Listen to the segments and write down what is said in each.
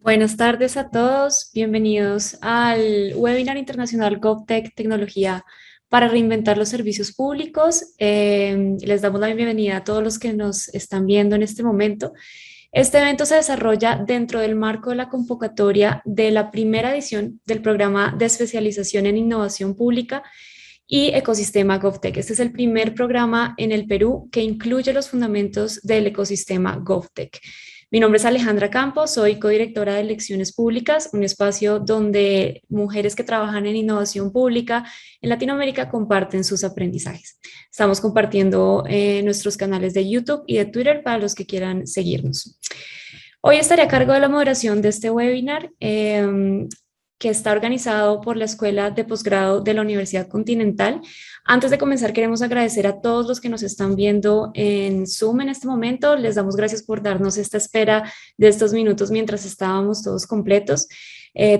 Buenas tardes a todos, bienvenidos al webinar internacional GovTech Tecnología para reinventar los servicios públicos. Les damos la bienvenida a todos los que nos están viendo en este momento. Este evento se desarrolla dentro del marco de la convocatoria de la primera edición del programa de especialización en innovación pública y ecosistema GovTech. Este es el primer programa en el Perú que incluye los fundamentos del ecosistema GovTech. Mi nombre es Alejandra Campos, soy codirectora de Elecciones Públicas, un espacio donde mujeres que trabajan en innovación pública en Latinoamérica comparten sus aprendizajes. Estamos compartiendo nuestros canales de YouTube y de Twitter para los que quieran seguirnos. Hoy estaré a cargo de la moderación de este webinar, que está organizado por la Escuela de Posgrado de la Universidad Continental. Antes de comenzar, queremos agradecer a todos los que nos están viendo en Zoom en este momento. Les damos gracias por darnos esta espera de estos minutos mientras estábamos todos completos.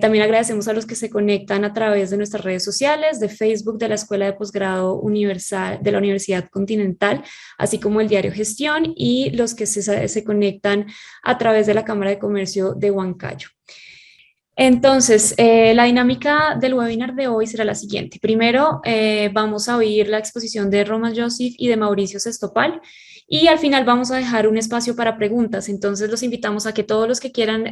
También agradecemos a los que se conectan a través de nuestras redes sociales, de Facebook de la Escuela de Posgrado Universal de la Universidad Continental, así como el diario Gestión, y los que se conectan a través de la Cámara de Comercio de Huancayo. Entonces, la dinámica del webinar de hoy será la siguiente. Primero, vamos a oír la exposición de Roman Joseph y de Mauricio Sestopal, y al final vamos a dejar un espacio para preguntas. Entonces, los invitamos a que todos los que quieran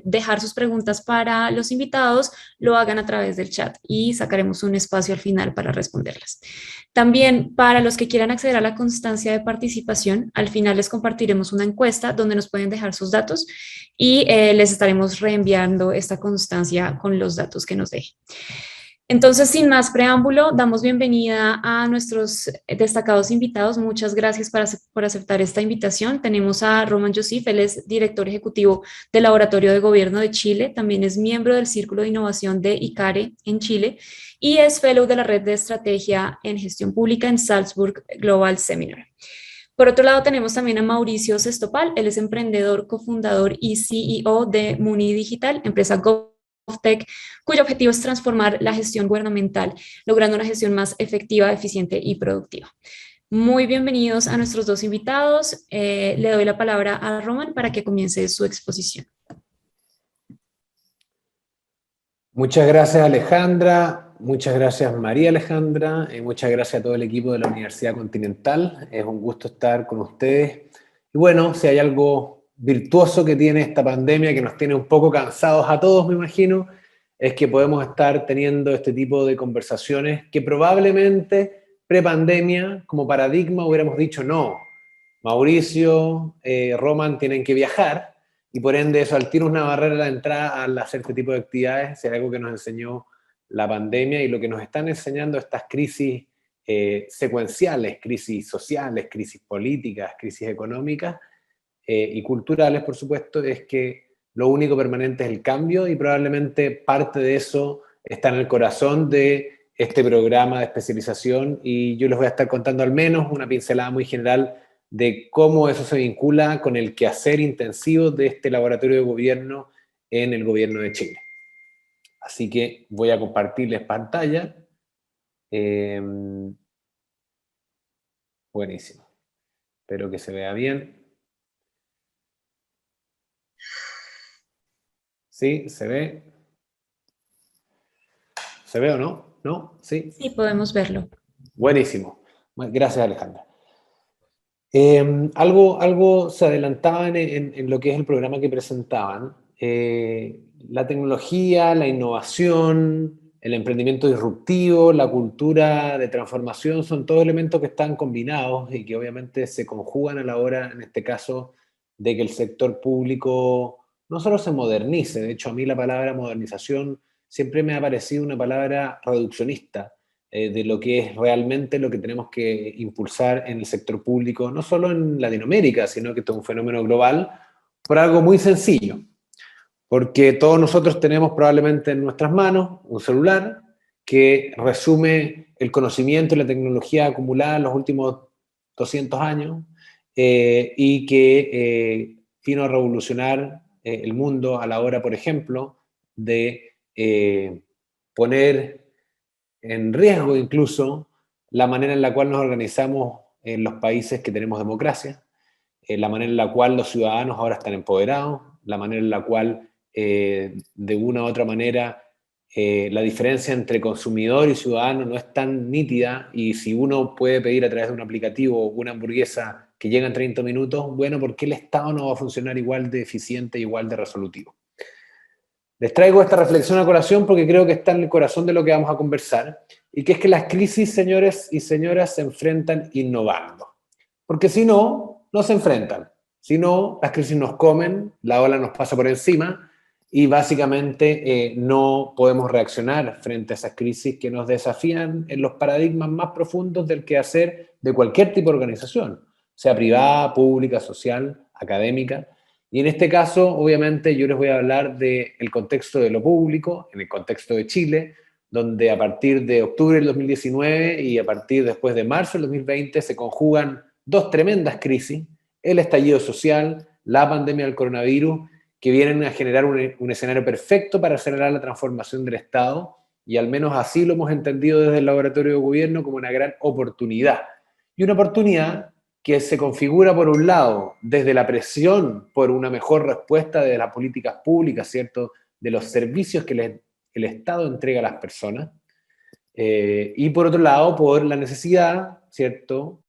dejar sus preguntas para los invitados lo hagan a través del chat y sacaremos un espacio al final para responderlas. También para los que quieran acceder a la constancia de participación, al final les compartiremos una encuesta donde nos pueden dejar sus datos y les estaremos reenviando esta constancia con los datos que nos dejen. Entonces, sin más preámbulo, damos bienvenida a nuestros destacados invitados. Muchas gracias por aceptar esta invitación. Tenemos a Roman Joseph, él es director ejecutivo del Laboratorio de Gobierno de Chile, también es miembro del Círculo de Innovación de ICARE en Chile y es fellow de la Red de Estrategia en Gestión Pública en Salzburg Global Seminar. Por otro lado, tenemos también a Mauricio Sestopal, él es emprendedor, cofundador y CEO de Muni Digital, empresa GovTech, cuyo objetivo es transformar la gestión gubernamental, logrando una gestión más efectiva, eficiente y productiva. Muy bienvenidos a nuestros dos invitados. Le doy la palabra a Roman para que comience su exposición. Muchas gracias, Alejandra. Muchas gracias, María Alejandra. Muchas gracias a todo el equipo de la Universidad Continental. Es un gusto estar con ustedes. Y bueno, si hay algo virtuoso que tiene esta pandemia, que nos tiene un poco cansados a todos, me imagino, es que podemos estar teniendo este tipo de conversaciones que probablemente pre-pandemia, como paradigma, hubiéramos dicho no. Mauricio, Roman tienen que viajar, y por ende eso al tiro es una barrera a la entrada al hacer este tipo de actividades. Es algo que nos enseñó la pandemia y lo que nos están enseñando estas crisis secuenciales, crisis sociales, crisis políticas, crisis económicas y culturales, por supuesto, es que lo único permanente es el cambio, y probablemente parte de eso está en el corazón de este programa de especialización, y yo les voy a estar contando al menos una pincelada muy general de cómo eso se vincula con el quehacer intensivo de este laboratorio de gobierno en el gobierno de Chile. Así que voy a compartirles pantalla. Buenísimo. Espero que se vea bien. ¿Sí? ¿Se ve? ¿Se ve o no? ¿No? ¿Sí? Sí, podemos verlo. Buenísimo. Gracias, Alejandra. Algo se adelantaba en lo que es el programa que presentaban. La tecnología, la innovación, el emprendimiento disruptivo, la cultura de transformación son todos elementos que están combinados y que obviamente se conjugan a la hora, en este caso, de que el sector público no solo se modernice. De hecho, a mí la palabra modernización siempre me ha parecido una palabra reduccionista de lo que es realmente lo que tenemos que impulsar en el sector público, no solo en Latinoamérica, sino que esto es un fenómeno global, por algo muy sencillo. Porque todos nosotros tenemos probablemente en nuestras manos un celular que resume el conocimiento y la tecnología acumulada en los últimos 200 años y que vino a revolucionar el mundo a la hora, por ejemplo, de poner en riesgo incluso la manera en la cual nos organizamos en los países que tenemos democracia, la manera en la cual los ciudadanos ahora están empoderados, la manera en la cual de una u otra manera la diferencia entre consumidor y ciudadano no es tan nítida, y si uno puede pedir a través de un aplicativo una hamburguesa que llega en 30 minutos, bueno, ¿por qué el Estado no va a funcionar igual de eficiente, igual de resolutivo? Les traigo esta reflexión a colación porque creo que está en el corazón de lo que vamos a conversar, y que es que las crisis, señores y señoras, se enfrentan innovando. Porque si no, no se enfrentan. Si no, las crisis nos comen, la ola nos pasa por encima, y básicamente no podemos reaccionar frente a esas crisis que nos desafían en los paradigmas más profundos del quehacer de cualquier tipo de organización, sea privada, pública, social, académica. Y en este caso, obviamente, yo les voy a hablar del contexto de lo público, en el contexto de Chile, donde a partir de octubre del 2019 y a partir después de marzo del 2020 se conjugan dos tremendas crisis: el estallido social, la pandemia del coronavirus, que vienen a generar un escenario perfecto para acelerar la transformación del Estado, y al menos así lo hemos entendido desde el laboratorio de gobierno como una gran oportunidad. Y una oportunidad que se configura, por un lado, desde la presión por una mejor respuesta de las políticas públicas, ¿cierto?, de los servicios que el Estado entrega a las personas, y por otro lado, por la necesidad, ¿cierto?,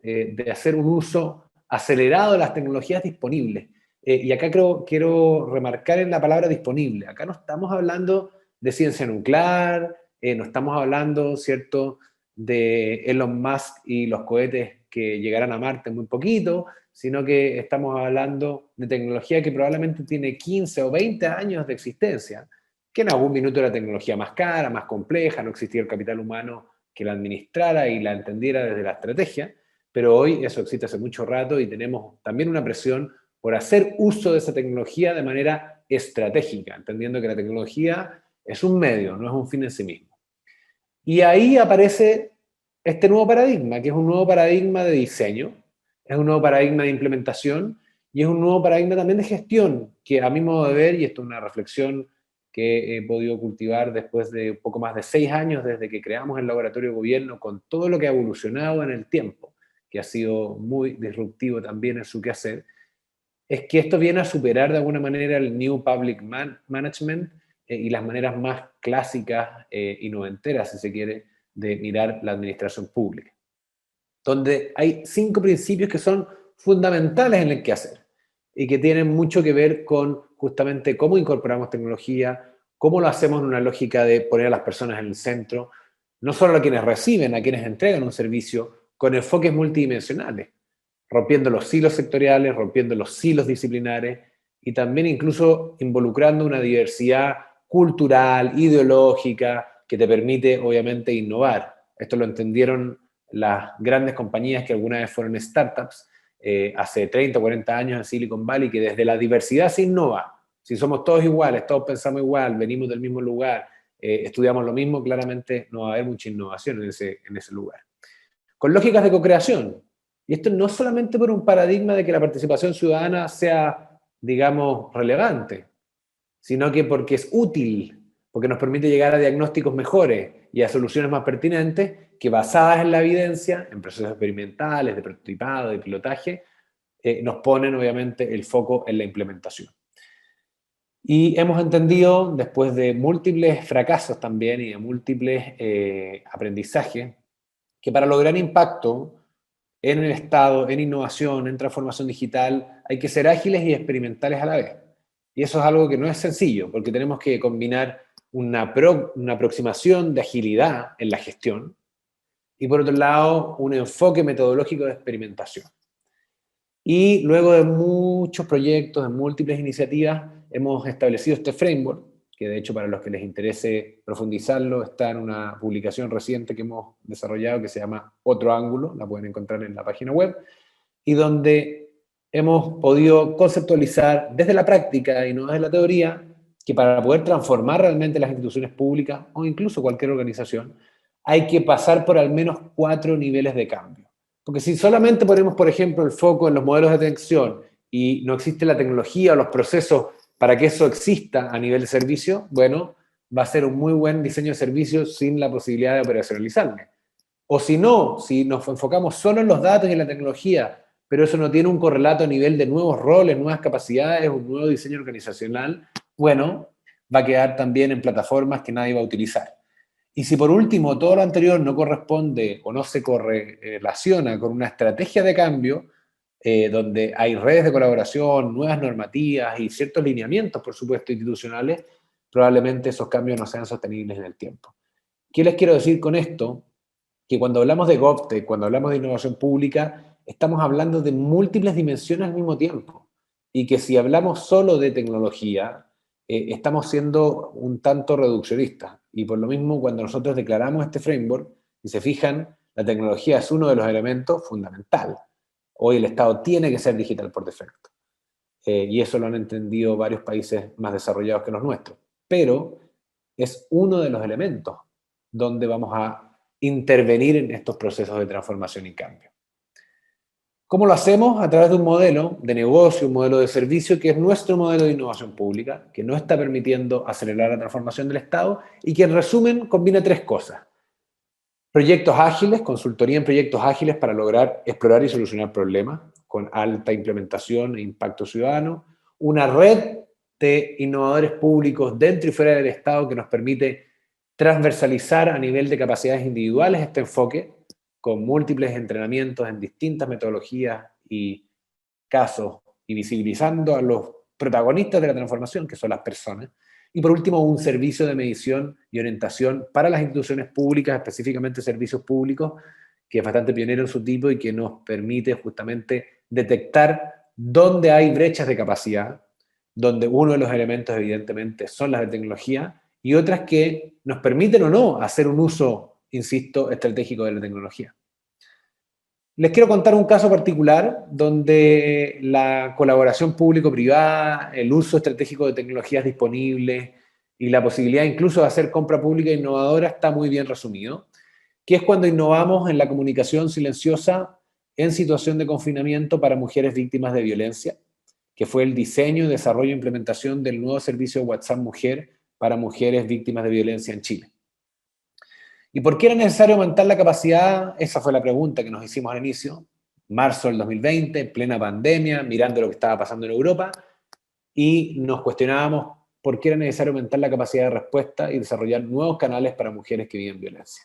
de hacer un uso acelerado de las tecnologías disponibles. Y acá quiero remarcar en la palabra disponible. Acá no estamos hablando de ciencia nuclear, no estamos hablando, ¿cierto?, de Elon Musk y los cohetes que llegarán a Marte muy poquito, sino que estamos hablando de tecnología que probablemente tiene 15 o 20 años de existencia, que en algún minuto era tecnología más cara, más compleja, no existía el capital humano que la administrara y la entendiera desde la estrategia, pero hoy eso existe hace mucho rato, y tenemos también una presión por hacer uso de esa tecnología de manera estratégica, entendiendo que la tecnología es un medio, no es un fin en sí mismo. Y ahí aparece este nuevo paradigma, que es un nuevo paradigma de diseño, es un nuevo paradigma de implementación, y es un nuevo paradigma también de gestión, que a mi modo de ver, y esto es una reflexión que he podido cultivar después de un poco más de 6 años desde que creamos el laboratorio de gobierno, con todo lo que ha evolucionado en el tiempo, que ha sido muy disruptivo también en su quehacer, es que esto viene a superar de alguna manera el New Public Management, y las maneras más clásicas y noventeras, si se quiere, de mirar la administración pública, donde hay 5 principios que son fundamentales en el quehacer y que tienen mucho que ver con justamente cómo incorporamos tecnología, cómo lo hacemos en una lógica de poner a las personas en el centro, no solo a quienes reciben, a quienes entregan un servicio, con enfoques multidimensionales, rompiendo los silos sectoriales, rompiendo los silos disciplinares, y también incluso involucrando una diversidad cultural, ideológica, que te permite obviamente innovar. Esto lo entendieron las grandes compañías que alguna vez fueron startups, hace 30 o 40 años en Silicon Valley, que desde la diversidad se innova. Si somos todos iguales, todos pensamos igual, venimos del mismo lugar, estudiamos lo mismo, claramente no va a haber mucha innovación en ese lugar. Con lógicas de co-creación. Y esto no solamente por un paradigma de que la participación ciudadana sea, digamos, relevante, sino que porque es útil, porque nos permite llegar a diagnósticos mejores y a soluciones más pertinentes, que basadas en la evidencia, en procesos experimentales, de prototipado, de pilotaje, nos ponen obviamente el foco en la implementación. Y hemos entendido, después de múltiples fracasos también y de múltiples aprendizajes, que para lograr impacto en el Estado, en innovación, en transformación digital, hay que ser ágiles y experimentales a la vez. Y eso es algo que no es sencillo, porque tenemos que combinar una aproximación de agilidad en la gestión y, por otro lado, un enfoque metodológico de experimentación. Y luego de muchos proyectos, de múltiples iniciativas, hemos establecido este framework, que de hecho para los que les interese profundizarlo está en una publicación reciente que hemos desarrollado que se llama Otro Ángulo, la pueden encontrar en la página web, y donde hemos podido conceptualizar desde la práctica y no desde la teoría que para poder transformar realmente las instituciones públicas o incluso cualquier organización hay que pasar por al menos 4 niveles de cambio. Porque si solamente ponemos, por ejemplo, el foco en los modelos de atención y no existe la tecnología o los procesos para que eso exista a nivel de servicio, bueno, va a ser un muy buen diseño de servicio sin la posibilidad de operacionalizarlo. O si no, si nos enfocamos solo en los datos y en la tecnología, pero eso no tiene un correlato a nivel de nuevos roles, nuevas capacidades, un nuevo diseño organizacional, bueno, va a quedar también en plataformas que nadie va a utilizar. Y si por último todo lo anterior no corresponde o no se correlaciona con una estrategia de cambio, donde hay redes de colaboración, nuevas normativas y ciertos lineamientos, por supuesto, institucionales, probablemente esos cambios no sean sostenibles en el tiempo. ¿Qué les quiero decir con esto? Que cuando hablamos de GovTech, cuando hablamos de innovación pública, estamos hablando de múltiples dimensiones al mismo tiempo. Y que si hablamos solo de tecnología, estamos siendo un tanto reduccionistas. Y por lo mismo, cuando nosotros declaramos este framework, y se fijan, la tecnología es uno de los elementos fundamentales. Hoy el Estado tiene que ser digital por defecto. Y eso lo han entendido varios países más desarrollados que los nuestros. Pero es uno de los elementos donde vamos a intervenir en estos procesos de transformación y cambio. ¿Cómo lo hacemos? A través de un modelo de negocio, un modelo de servicio que es nuestro modelo de innovación pública, que no está permitiendo acelerar la transformación del Estado y que en resumen combina tres cosas. Proyectos ágiles, consultoría en proyectos ágiles para lograr explorar y solucionar problemas con alta implementación e impacto ciudadano. Una red de innovadores públicos dentro y fuera del Estado que nos permite transversalizar a nivel de capacidades individuales este enfoque con múltiples entrenamientos en distintas metodologías y casos y visibilizando a los protagonistas de la transformación, que son las personas. Y por último, un servicio de medición y orientación para las instituciones públicas, específicamente servicios públicos, que es bastante pionero en su tipo y que nos permite justamente detectar dónde hay brechas de capacidad, donde uno de los elementos evidentemente son las de tecnología y otras que nos permiten o no hacer un uso, insisto, estratégico de la tecnología. Les quiero contar un caso particular donde la colaboración público-privada, el uso estratégico de tecnologías disponibles y la posibilidad incluso de hacer compra pública innovadora está muy bien resumido, que es cuando innovamos en la comunicación silenciosa en situación de confinamiento para mujeres víctimas de violencia, que fue el diseño, desarrollo e implementación del nuevo servicio WhatsApp Mujer para mujeres víctimas de violencia en Chile. ¿Y por qué era necesario aumentar la capacidad? Esa fue la pregunta que nos hicimos al inicio. Marzo del 2020, plena pandemia, mirando lo que estaba pasando en Europa, y nos cuestionábamos por qué era necesario aumentar la capacidad de respuesta y desarrollar nuevos canales para mujeres que viven violencia.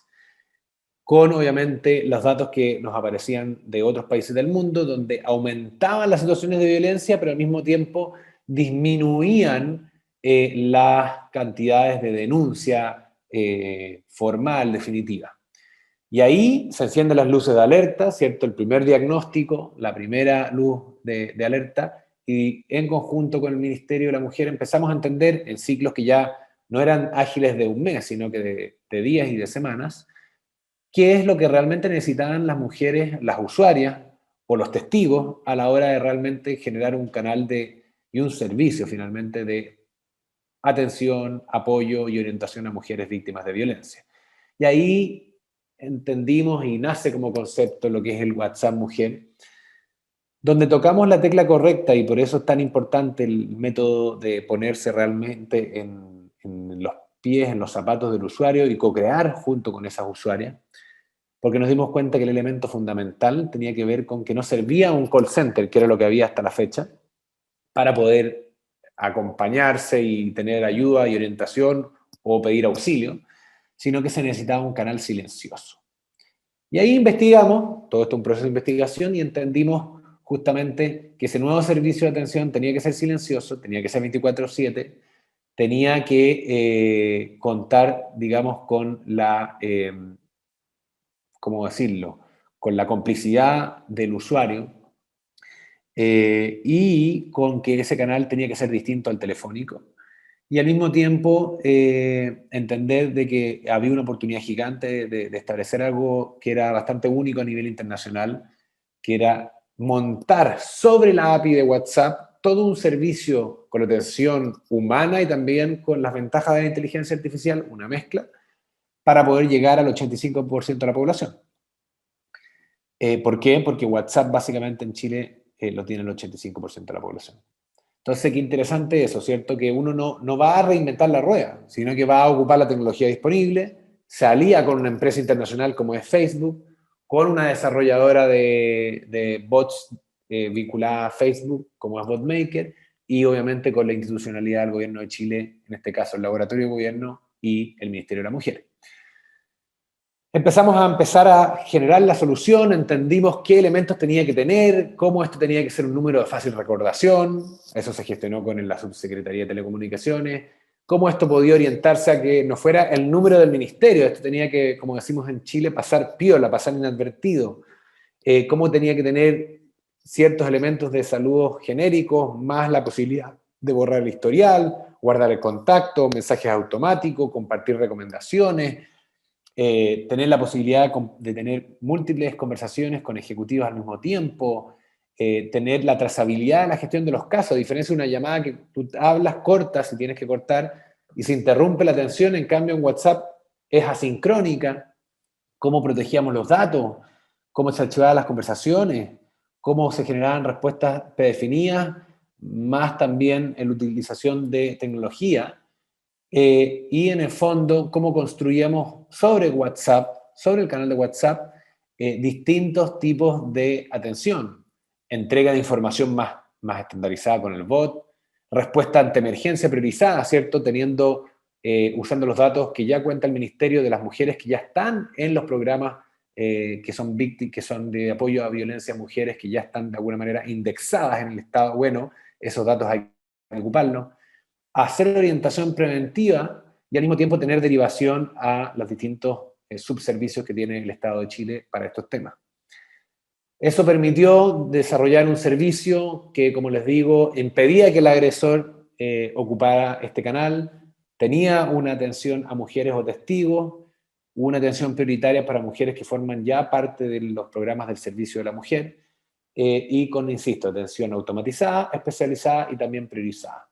Con, obviamente, los datos que nos aparecían de otros países del mundo, donde aumentaban las situaciones de violencia, pero al mismo tiempo disminuían las cantidades de denuncia formal, definitiva. Y ahí se encienden las luces de alerta, ¿cierto? El primer diagnóstico, la primera luz de alerta, y en conjunto con el Ministerio de la Mujer empezamos a entender en ciclos que ya no eran ágiles de un mes, sino que de días y de semanas, qué es lo que realmente necesitaban las mujeres, las usuarias o los testigos a la hora de realmente generar un canal y un servicio finalmente de atención, apoyo y orientación a mujeres víctimas de violencia. Y ahí entendimos y nace como concepto lo que es el WhatsApp Mujer, donde tocamos la tecla correcta y por eso es tan importante el método de ponerse realmente en los pies, en los zapatos del usuario y co-crear junto con esas usuarias, porque nos dimos cuenta que el elemento fundamental tenía que ver con que no servía un call center, que era lo que había hasta la fecha, para poder acompañarse y tener ayuda y orientación o pedir auxilio, sino que se necesitaba un canal silencioso. Y ahí investigamos, todo esto es un proceso de investigación, y entendimos justamente que ese nuevo servicio de atención tenía que ser silencioso, tenía que ser 24/7, tenía que contar, digamos, con la, ¿cómo decirlo?, con la complicidad del usuario y con que ese canal tenía que ser distinto al telefónico. Y al mismo tiempo entender de que había una oportunidad gigante de establecer algo que era bastante único a nivel internacional, que era montar sobre la API de WhatsApp todo un servicio con atención humana y también con las ventajas de la inteligencia artificial, una mezcla, para poder llegar al 85% de la población. ¿Por qué? Porque WhatsApp básicamente en Chile lo tiene el 85% de la población. Entonces, qué interesante eso, ¿cierto? Que uno no va a reinventar la rueda, sino que va a ocupar la tecnología disponible, se alía con una empresa internacional como es Facebook, con una desarrolladora de bots vinculada a Facebook como es BotMaker, y obviamente con la institucionalidad del Gobierno de Chile, en este caso el Laboratorio de Gobierno y el Ministerio de la Mujer. Empezamos a generar la solución, entendimos qué elementos tenía que tener, cómo esto tenía que ser un número de fácil recordación, eso se gestionó con la Subsecretaría de Telecomunicaciones, cómo esto podía orientarse a que no fuera el número del ministerio, esto tenía que, como decimos en Chile, pasar piola, pasar inadvertido, cómo tenía que tener ciertos elementos de saludos genéricos, más la posibilidad de borrar el historial, guardar el contacto, mensajes automáticos, compartir recomendaciones, tener la posibilidad de tener múltiples conversaciones con ejecutivos al mismo tiempo, tener la trazabilidad en la gestión de los casos, a diferencia de una llamada que tú hablas, cortas y tienes que cortar, y se interrumpe la atención, en cambio en WhatsApp es asincrónica, cómo protegíamos los datos, cómo se archivaban las conversaciones, cómo se generaban respuestas predefinidas, más también en la utilización de tecnología, y en el fondo cómo construíamos sobre WhatsApp, sobre el canal de WhatsApp, distintos tipos de atención, entrega de información más estandarizada con el bot, respuesta ante emergencia priorizada, ¿cierto? Usando los datos que ya cuenta el Ministerio de las mujeres que ya están en los programas que son de apoyo a violencia a mujeres, que ya están de alguna manera indexadas en el Estado. Bueno, esos datos hay que ocuparlos, hacer orientación preventiva y al mismo tiempo tener derivación a los distintos subservicios que tiene el Estado de Chile para estos temas. Eso permitió desarrollar un servicio que, como les digo, impedía que el agresor ocupara este canal, tenía una atención a mujeres o testigos, una atención prioritaria para mujeres que forman ya parte de los programas del servicio de la mujer, y con, insisto, atención automatizada, especializada y también priorizada.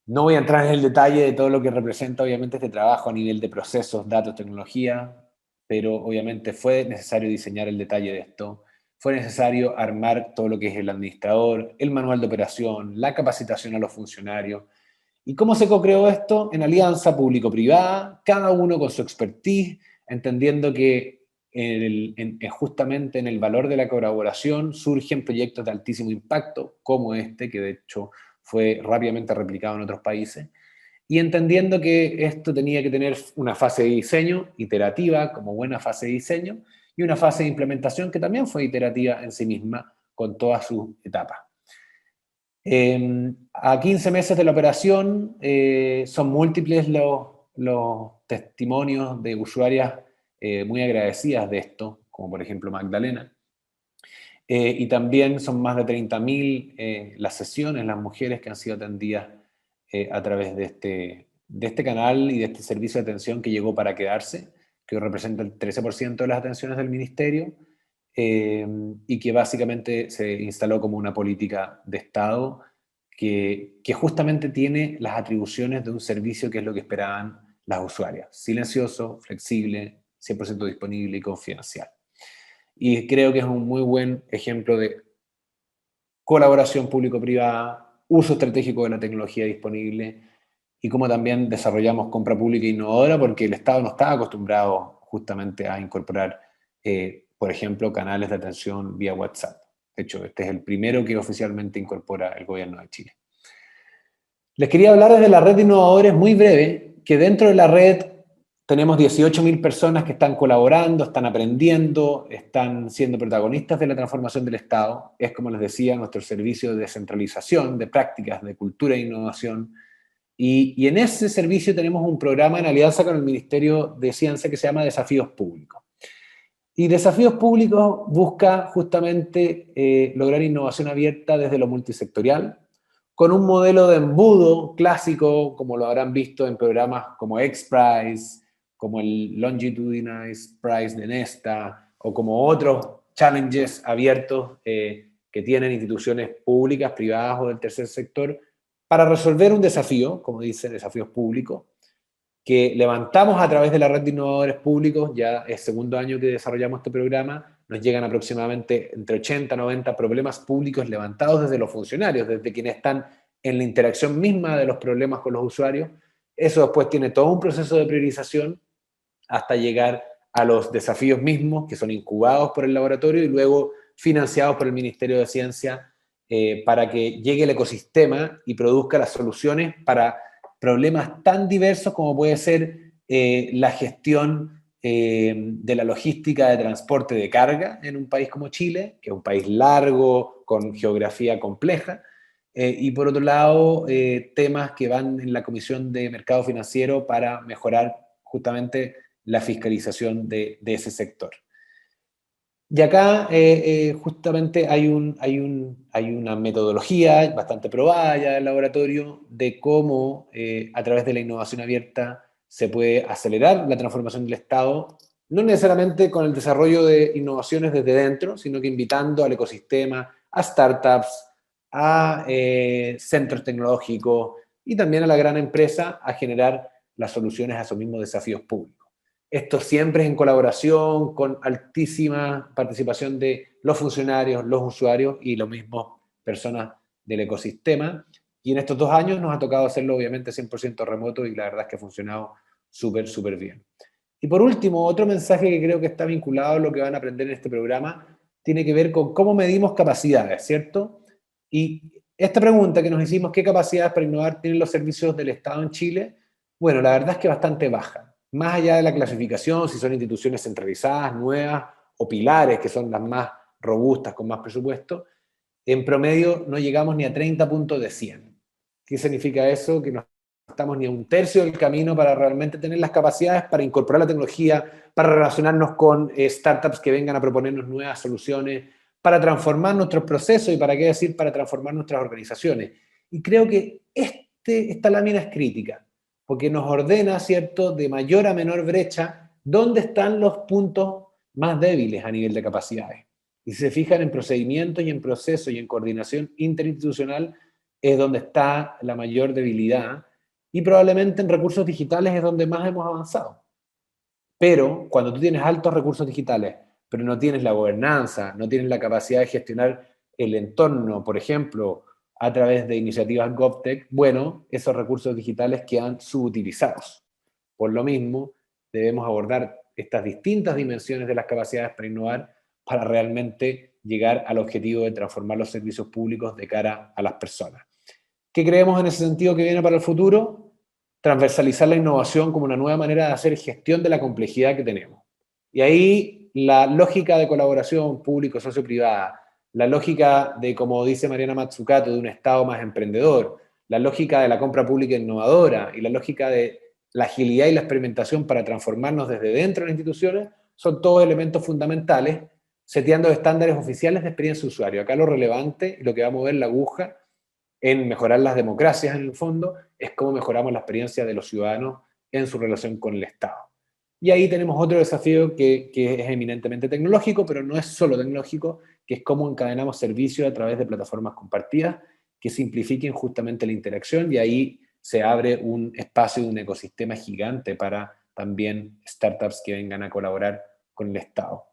No voy a entrar en el detalle de todo lo que representa, obviamente, este trabajo a nivel de procesos, datos, tecnología, pero obviamente fue necesario diseñar el detalle de esto, fue necesario armar todo lo que es el administrador, el manual de operación, la capacitación a los funcionarios. ¿Y cómo se co-creó esto? En alianza público-privada, cada uno con su expertise, entendiendo que justamente en el valor de la colaboración surgen proyectos de altísimo impacto, como este, que de hecho fue rápidamente replicado en otros países, y entendiendo que esto tenía que tener una fase de diseño iterativa, como buena fase de diseño, y una fase de implementación que también fue iterativa en sí misma, con todas sus etapas. A 15 meses de la operación, son múltiples los testimonios de usuarias muy agradecidas de esto, como por ejemplo Magdalena. Y también son más de 30.000 las sesiones, las mujeres que han sido atendidas a través de este canal y de este servicio de atención que llegó para quedarse, que representa el 13% de las atenciones del ministerio, y que básicamente se instaló como una política de Estado que justamente tiene las atribuciones de un servicio que es lo que esperaban las usuarias: silencioso, flexible, 100% disponible y confidencial. Y creo que es un muy buen ejemplo de colaboración público-privada, uso estratégico de la tecnología disponible, y cómo también desarrollamos compra pública innovadora, porque el Estado no estaba acostumbrado justamente a incorporar, por ejemplo, canales de atención vía WhatsApp. De hecho, este es el primero que oficialmente incorpora el Gobierno de Chile. Les quería hablar desde la red de innovadores muy breve, que dentro de la red tenemos 18.000 personas que están colaborando, están aprendiendo, están siendo protagonistas de la transformación del Estado. Es, como les decía, nuestro servicio de descentralización, de prácticas, de cultura e innovación. Y en ese servicio tenemos un programa en alianza con el Ministerio de Ciencia que se llama Desafíos Públicos. Y Desafíos Públicos busca justamente lograr innovación abierta desde lo multisectorial, con un modelo de embudo clásico, como lo habrán visto en programas como XPRIZE, como el Longitudinal Prize de Nesta, o como otros challenges abiertos que tienen instituciones públicas, privadas o del tercer sector, para resolver un desafío, como dicen, desafíos públicos, que levantamos a través de la red de innovadores públicos. Ya es segundo año que desarrollamos este programa, nos llegan aproximadamente entre 80 y 90 problemas públicos levantados desde los funcionarios, desde quienes están en la interacción misma de los problemas con los usuarios. Eso después tiene todo un proceso de priorización hasta llegar a los desafíos mismos, que son incubados por el laboratorio y luego financiados por el Ministerio de Ciencia para que llegue el ecosistema y produzca las soluciones para problemas tan diversos como puede ser la gestión de la logística de transporte de carga en un país como Chile, que es un país largo, con geografía compleja, y por otro lado, temas que van en la Comisión de Mercado Financiero para mejorar justamente la fiscalización de ese sector. Y acá justamente hay una metodología bastante probada ya del laboratorio de cómo a través de la innovación abierta se puede acelerar la transformación del Estado, no necesariamente con el desarrollo de innovaciones desde dentro, sino que invitando al ecosistema, a startups, a centros tecnológicos y también a la gran empresa a generar las soluciones a esos mismos desafíos públicos. Esto siempre es en colaboración, con altísima participación de los funcionarios, los usuarios y los mismos personas del ecosistema. Y en estos 2 años nos ha tocado hacerlo obviamente 100% remoto y la verdad es que ha funcionado súper, súper bien. Y por último, otro mensaje que creo que está vinculado a lo que van a aprender en este programa tiene que ver con cómo medimos capacidades, ¿cierto? Y esta pregunta que nos hicimos, ¿qué capacidades para innovar tienen los servicios del Estado en Chile? Bueno, la verdad es que bastante baja. Más allá de la clasificación, si son instituciones centralizadas, nuevas o pilares, que son las más robustas, con más presupuesto, en promedio no llegamos ni a 30 puntos de 100. ¿Qué significa eso? Que no estamos ni a un tercio del camino para realmente tener las capacidades para incorporar la tecnología, para relacionarnos con startups que vengan a proponernos nuevas soluciones, para transformar nuestros procesos y para qué decir, para transformar nuestras organizaciones. Y creo que esta lámina es crítica porque nos ordena, ¿cierto?, de mayor a menor brecha, dónde están los puntos más débiles a nivel de capacidades. Y si se fijan en procedimientos y en procesos y en coordinación interinstitucional, es donde está la mayor debilidad, y probablemente en recursos digitales es donde más hemos avanzado. Pero cuando tú tienes altos recursos digitales, pero no tienes la gobernanza, no tienes la capacidad de gestionar el entorno, por ejemplo, a través de iniciativas GovTech, bueno, esos recursos digitales quedan subutilizados. Por lo mismo, debemos abordar estas distintas dimensiones de las capacidades para innovar para realmente llegar al objetivo de transformar los servicios públicos de cara a las personas. ¿Qué creemos en ese sentido que viene para el futuro? Transversalizar la innovación como una nueva manera de hacer gestión de la complejidad que tenemos. Y ahí la lógica de colaboración público-socio-privada, la lógica de, como dice Mariana Mazzucato, de un Estado más emprendedor, la lógica de la compra pública innovadora y la lógica de la agilidad y la experimentación para transformarnos desde dentro de las instituciones, son todos elementos fundamentales, seteando estándares oficiales de experiencia de usuario. Acá lo relevante y lo que va a mover la aguja en mejorar las democracias en el fondo, es cómo mejoramos la experiencia de los ciudadanos en su relación con el Estado. Y ahí tenemos otro desafío que es eminentemente tecnológico, pero no es solo tecnológico, que es cómo encadenamos servicios a través de plataformas compartidas que simplifiquen justamente la interacción, y ahí se abre un espacio de un ecosistema gigante para también startups que vengan a colaborar con el Estado.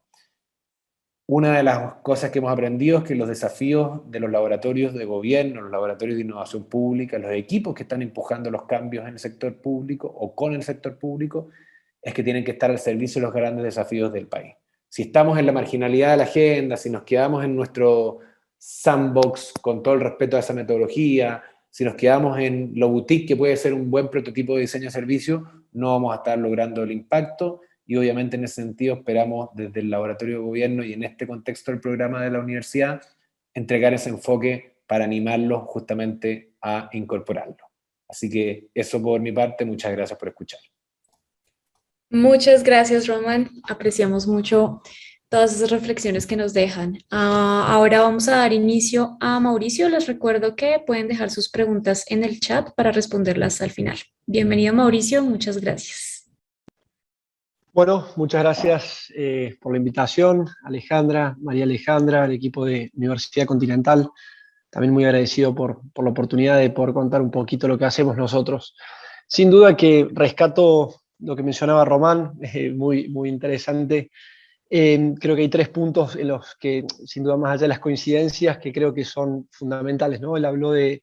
Una de las cosas que hemos aprendido es que los desafíos de los laboratorios de gobierno, los laboratorios de innovación pública, los equipos que están empujando los cambios en el sector público o con el sector público, es que tienen que estar al servicio de los grandes desafíos del país. Si estamos en la marginalidad de la agenda, si nos quedamos en nuestro sandbox con todo el respeto a esa metodología, si nos quedamos en lo boutique que puede ser un buen prototipo de diseño de servicio, no vamos a estar logrando el impacto. Y obviamente en ese sentido esperamos desde el laboratorio de gobierno y en este contexto del programa de la universidad entregar ese enfoque para animarlos justamente a incorporarlo. Así que eso por mi parte, muchas gracias por escuchar. Muchas gracias, Roman. Apreciamos mucho todas esas reflexiones que nos dejan. Ahora vamos a dar inicio a Mauricio. Les recuerdo que pueden dejar sus preguntas en el chat para responderlas al final. Bienvenido, Mauricio. Muchas gracias. Bueno, muchas gracias por la invitación, Alejandra, María Alejandra, al equipo de Universidad Continental. También muy agradecido por la oportunidad de poder contar un poquito lo que hacemos nosotros. Sin duda que rescato lo que mencionaba Román, muy, muy interesante. Creo que hay 3 puntos en los que, sin duda, más allá de las coincidencias, que creo que son fundamentales, ¿no? Él habló de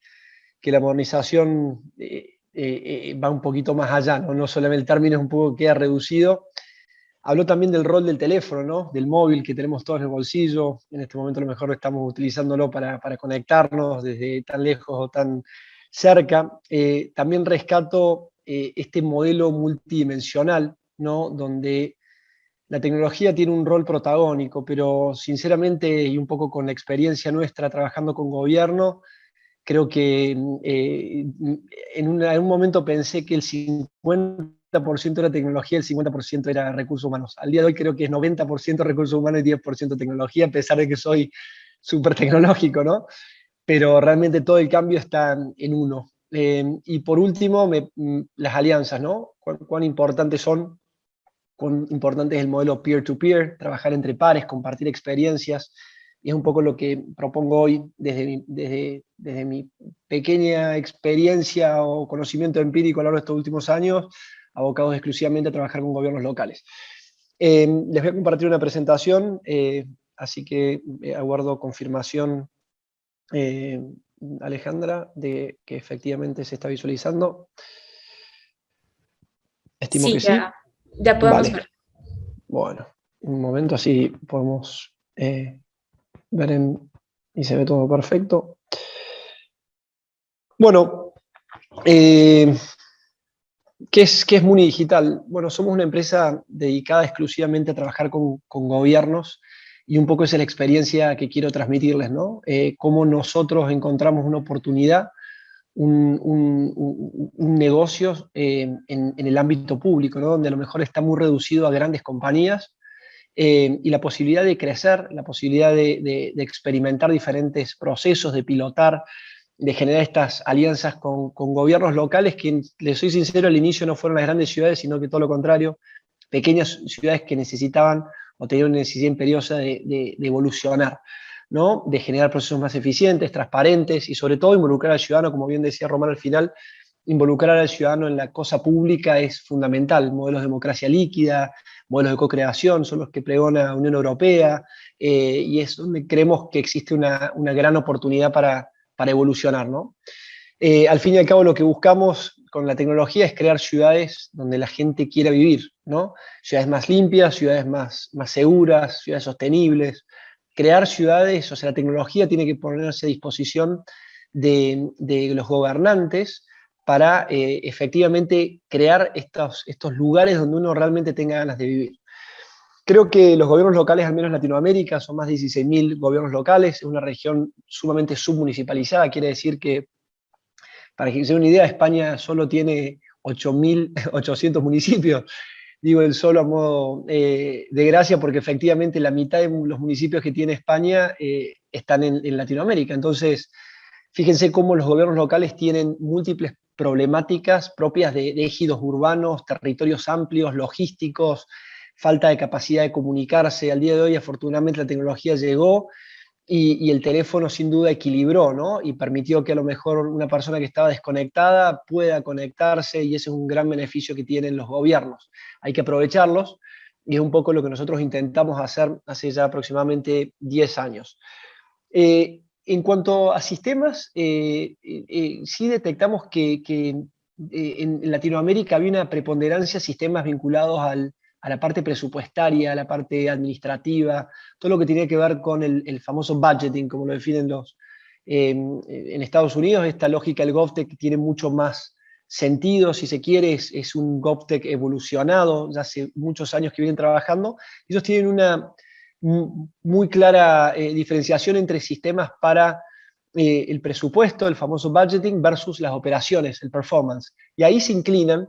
que la modernización va un poquito más allá, ¿no? No solamente el término es un poco queda reducido Habló también del rol del teléfono, ¿no? Del móvil que tenemos todos en el bolsillo. En este momento a lo mejor estamos utilizándolo para conectarnos desde tan lejos o tan cerca. También rescato este modelo multidimensional, ¿no? Donde la tecnología tiene un rol protagónico, pero sinceramente, y un poco con la experiencia nuestra trabajando con gobierno, creo que en un momento pensé que el 50% era tecnología, el 50% era recursos humanos. Al día de hoy creo que es 90% recursos humanos y 10% tecnología, a pesar de que soy súper tecnológico, ¿no? Pero realmente todo el cambio está en uno. Y por último, las alianzas, ¿no? ¿Cuán importantes son? Cuán importante es el modelo peer-to-peer, trabajar entre pares, compartir experiencias, y es un poco lo que propongo hoy desde mi pequeña experiencia o conocimiento empírico a lo largo de estos últimos años, abocados exclusivamente a trabajar con gobiernos locales. Les voy a compartir una presentación, así que aguardo confirmación, Alejandra, de que efectivamente se está visualizando. Estimo Sí, que sí. ya podemos Vale. ver. Bueno, un momento, así podemos ver y se ve todo perfecto. Bueno, ¿qué es Muni Digital? Bueno, somos una empresa dedicada exclusivamente a trabajar con gobiernos, y un poco esa es la experiencia que quiero transmitirles, ¿no? Cómo nosotros encontramos una oportunidad, un negocio en el ámbito público, ¿no? Donde a lo mejor está muy reducido a grandes compañías, y la posibilidad de crecer, la posibilidad de experimentar diferentes procesos, de pilotar, de generar estas alianzas con gobiernos locales que, les soy sincero, al inicio no fueron las grandes ciudades, sino que todo lo contrario, pequeñas ciudades que necesitaban o tenían una necesidad imperiosa de evolucionar, ¿no? De generar procesos más eficientes, transparentes, y sobre todo involucrar al ciudadano, como bien decía Román al final. Involucrar al ciudadano en la cosa pública es fundamental. Modelos de democracia líquida, modelos de co-creación son los que pregona la Unión Europea, y es donde creemos que existe una gran oportunidad para evolucionar, ¿no? Al fin y al cabo, lo que buscamos con la tecnología es crear ciudades donde la gente quiera vivir, ¿no? Ciudades más limpias, ciudades más seguras, ciudades sostenibles. Crear ciudades, o sea, la tecnología tiene que ponerse a disposición de los gobernantes para efectivamente crear estos lugares donde uno realmente tenga ganas de vivir. Creo que los gobiernos locales, al menos en Latinoamérica, son más de 16.000 gobiernos locales, es una región sumamente submunicipalizada, quiere decir que, para que se den una idea, España solo tiene 8.800 municipios. Digo el solo a modo de gracia, porque efectivamente la mitad de los municipios que tiene España están en Latinoamérica. Entonces, fíjense cómo los gobiernos locales tienen múltiples problemáticas propias de ejidos urbanos, territorios amplios, logísticos, falta de capacidad de comunicarse. Al día de hoy, afortunadamente, la tecnología llegó y el teléfono sin duda equilibró, ¿no? Y permitió que a lo mejor una persona que estaba desconectada pueda conectarse, y ese es un gran beneficio que tienen los gobiernos. Hay que aprovecharlos, y es un poco lo que nosotros intentamos hacer hace ya aproximadamente 10 años. En cuanto a sistemas, sí detectamos que en Latinoamérica había una preponderancia de sistemas vinculados a la parte presupuestaria, a la parte administrativa, todo lo que tiene que ver con el famoso budgeting, como lo definen en Estados Unidos. Esta lógica del GovTech tiene mucho más sentido, si se quiere, es un GovTech evolucionado, ya hace muchos años que vienen trabajando. Ellos tienen una muy clara diferenciación entre sistemas para el presupuesto, el famoso budgeting, versus las operaciones, el performance. Y ahí se inclinan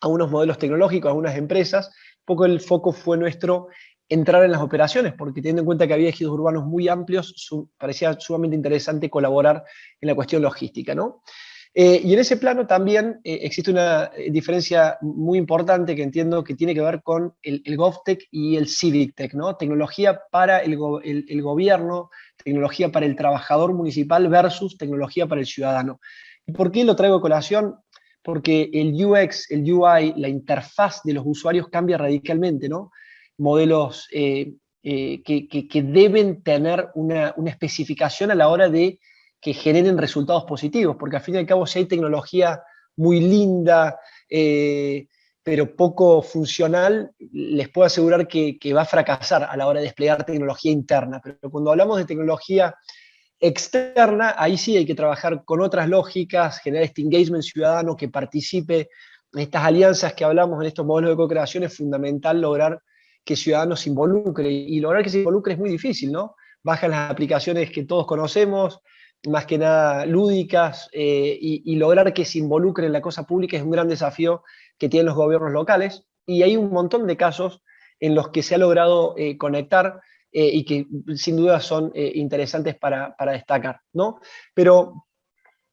a unos modelos tecnológicos, a unas empresas. Un poco el foco fue nuestro entrar en las operaciones, porque teniendo en cuenta que había ejidos urbanos muy amplios, parecía sumamente interesante colaborar en la cuestión logística, ¿no? Y en ese plano también existe una diferencia muy importante que entiendo que tiene que ver con el GovTech y el CivicTech, ¿no? Tecnología para el gobierno, tecnología para el trabajador municipal versus tecnología para el ciudadano. ¿Y por qué lo traigo a colación? Porque el UX, el UI, la interfaz de los usuarios cambia radicalmente, ¿no? Modelos que deben tener una especificación a la hora de que generen resultados positivos, porque al fin y al cabo, si hay tecnología muy linda, pero poco funcional, les puedo asegurar que va a fracasar a la hora de desplegar tecnología interna. Pero cuando hablamos de tecnología externa, ahí sí hay que trabajar con otras lógicas, generar este engagement ciudadano que participe en estas alianzas que hablamos, en estos modelos de co-creación. Es fundamental lograr que ciudadanos se involucren, y lograr que se involucre es muy difícil, ¿no? Bajan las aplicaciones que todos conocemos, más que nada lúdicas, y lograr que se involucren en la cosa pública es un gran desafío que tienen los gobiernos locales, y hay un montón de casos en los que se ha logrado conectar, y que sin duda son interesantes para destacar, ¿no? Pero,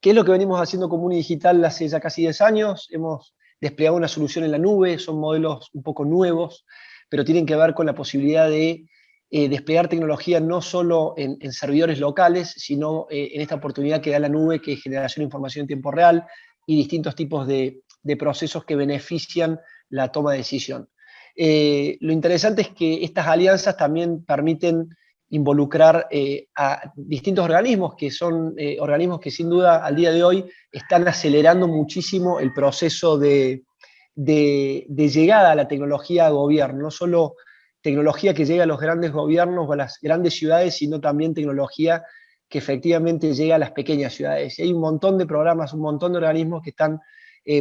¿qué es lo que venimos haciendo como Unidigital hace ya casi 10 años? Hemos desplegado una solución en la nube, son modelos un poco nuevos, pero tienen que ver con la posibilidad de desplegar tecnología no solo en servidores locales, sino en esta oportunidad que da la nube, que es generación de información en tiempo real y distintos tipos de procesos que benefician la toma de decisión. Lo interesante es que estas alianzas también permiten involucrar a distintos organismos, que son organismos que sin duda al día de hoy están acelerando muchísimo el proceso de llegada a la tecnología a gobierno, no solo tecnología que llega a los grandes gobiernos o a las grandes ciudades, sino también tecnología que efectivamente llega a las pequeñas ciudades. Y hay un montón de programas, un montón de organismos que están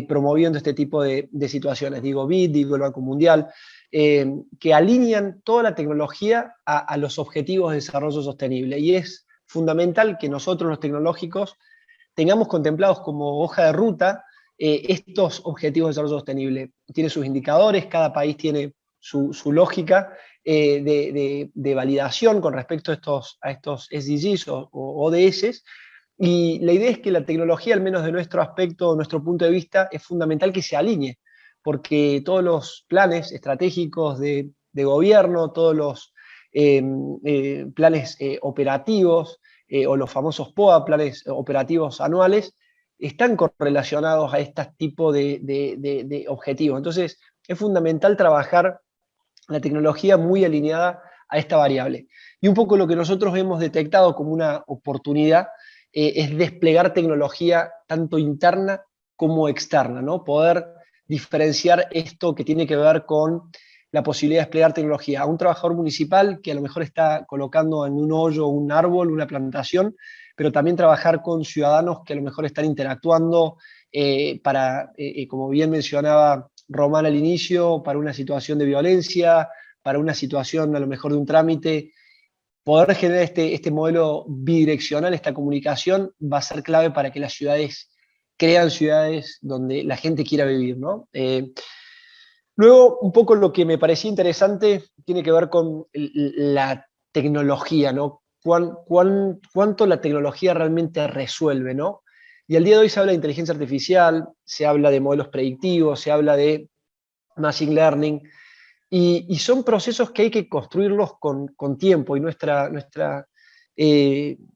promoviendo este tipo de situaciones. Digo BID, digo el Banco Mundial, que alinean toda la tecnología a los objetivos de desarrollo sostenible. Y es fundamental que nosotros, los tecnológicos, tengamos contemplados como hoja de ruta estos objetivos de desarrollo sostenible. Tiene sus indicadores, cada país tiene su lógica de validación con respecto a estos SDGs o ODS, y la idea es que la tecnología, al menos de nuestro aspecto, nuestro punto de vista, es fundamental que se alinee, porque todos los planes estratégicos de gobierno, todos los planes operativos, o los famosos POA, planes operativos anuales, están correlacionados a este tipo de objetivos. Entonces, es fundamental trabajar la tecnología muy alineada a esta variable. Y un poco lo que nosotros hemos detectado como una oportunidad es desplegar tecnología tanto interna como externa, ¿no? Poder diferenciar esto que tiene que ver con la posibilidad de desplegar tecnología a un trabajador municipal que a lo mejor está colocando en un hoyo un árbol, una plantación, pero también trabajar con ciudadanos que a lo mejor están interactuando para, como bien mencionaba Román al inicio, para una situación de violencia, para una situación a lo mejor de un trámite. Poder generar este modelo bidireccional, esta comunicación, va a ser clave para que las ciudades crean ciudades donde la gente quiera vivir, ¿no? Luego, un poco lo que me parecía interesante tiene que ver con la tecnología, ¿no? ¿Cuánto la tecnología realmente resuelve, ¿no? Y al día de hoy se habla de inteligencia artificial, se habla de modelos predictivos, se habla de machine learning, y son procesos que hay que construirlos con tiempo, y nuestra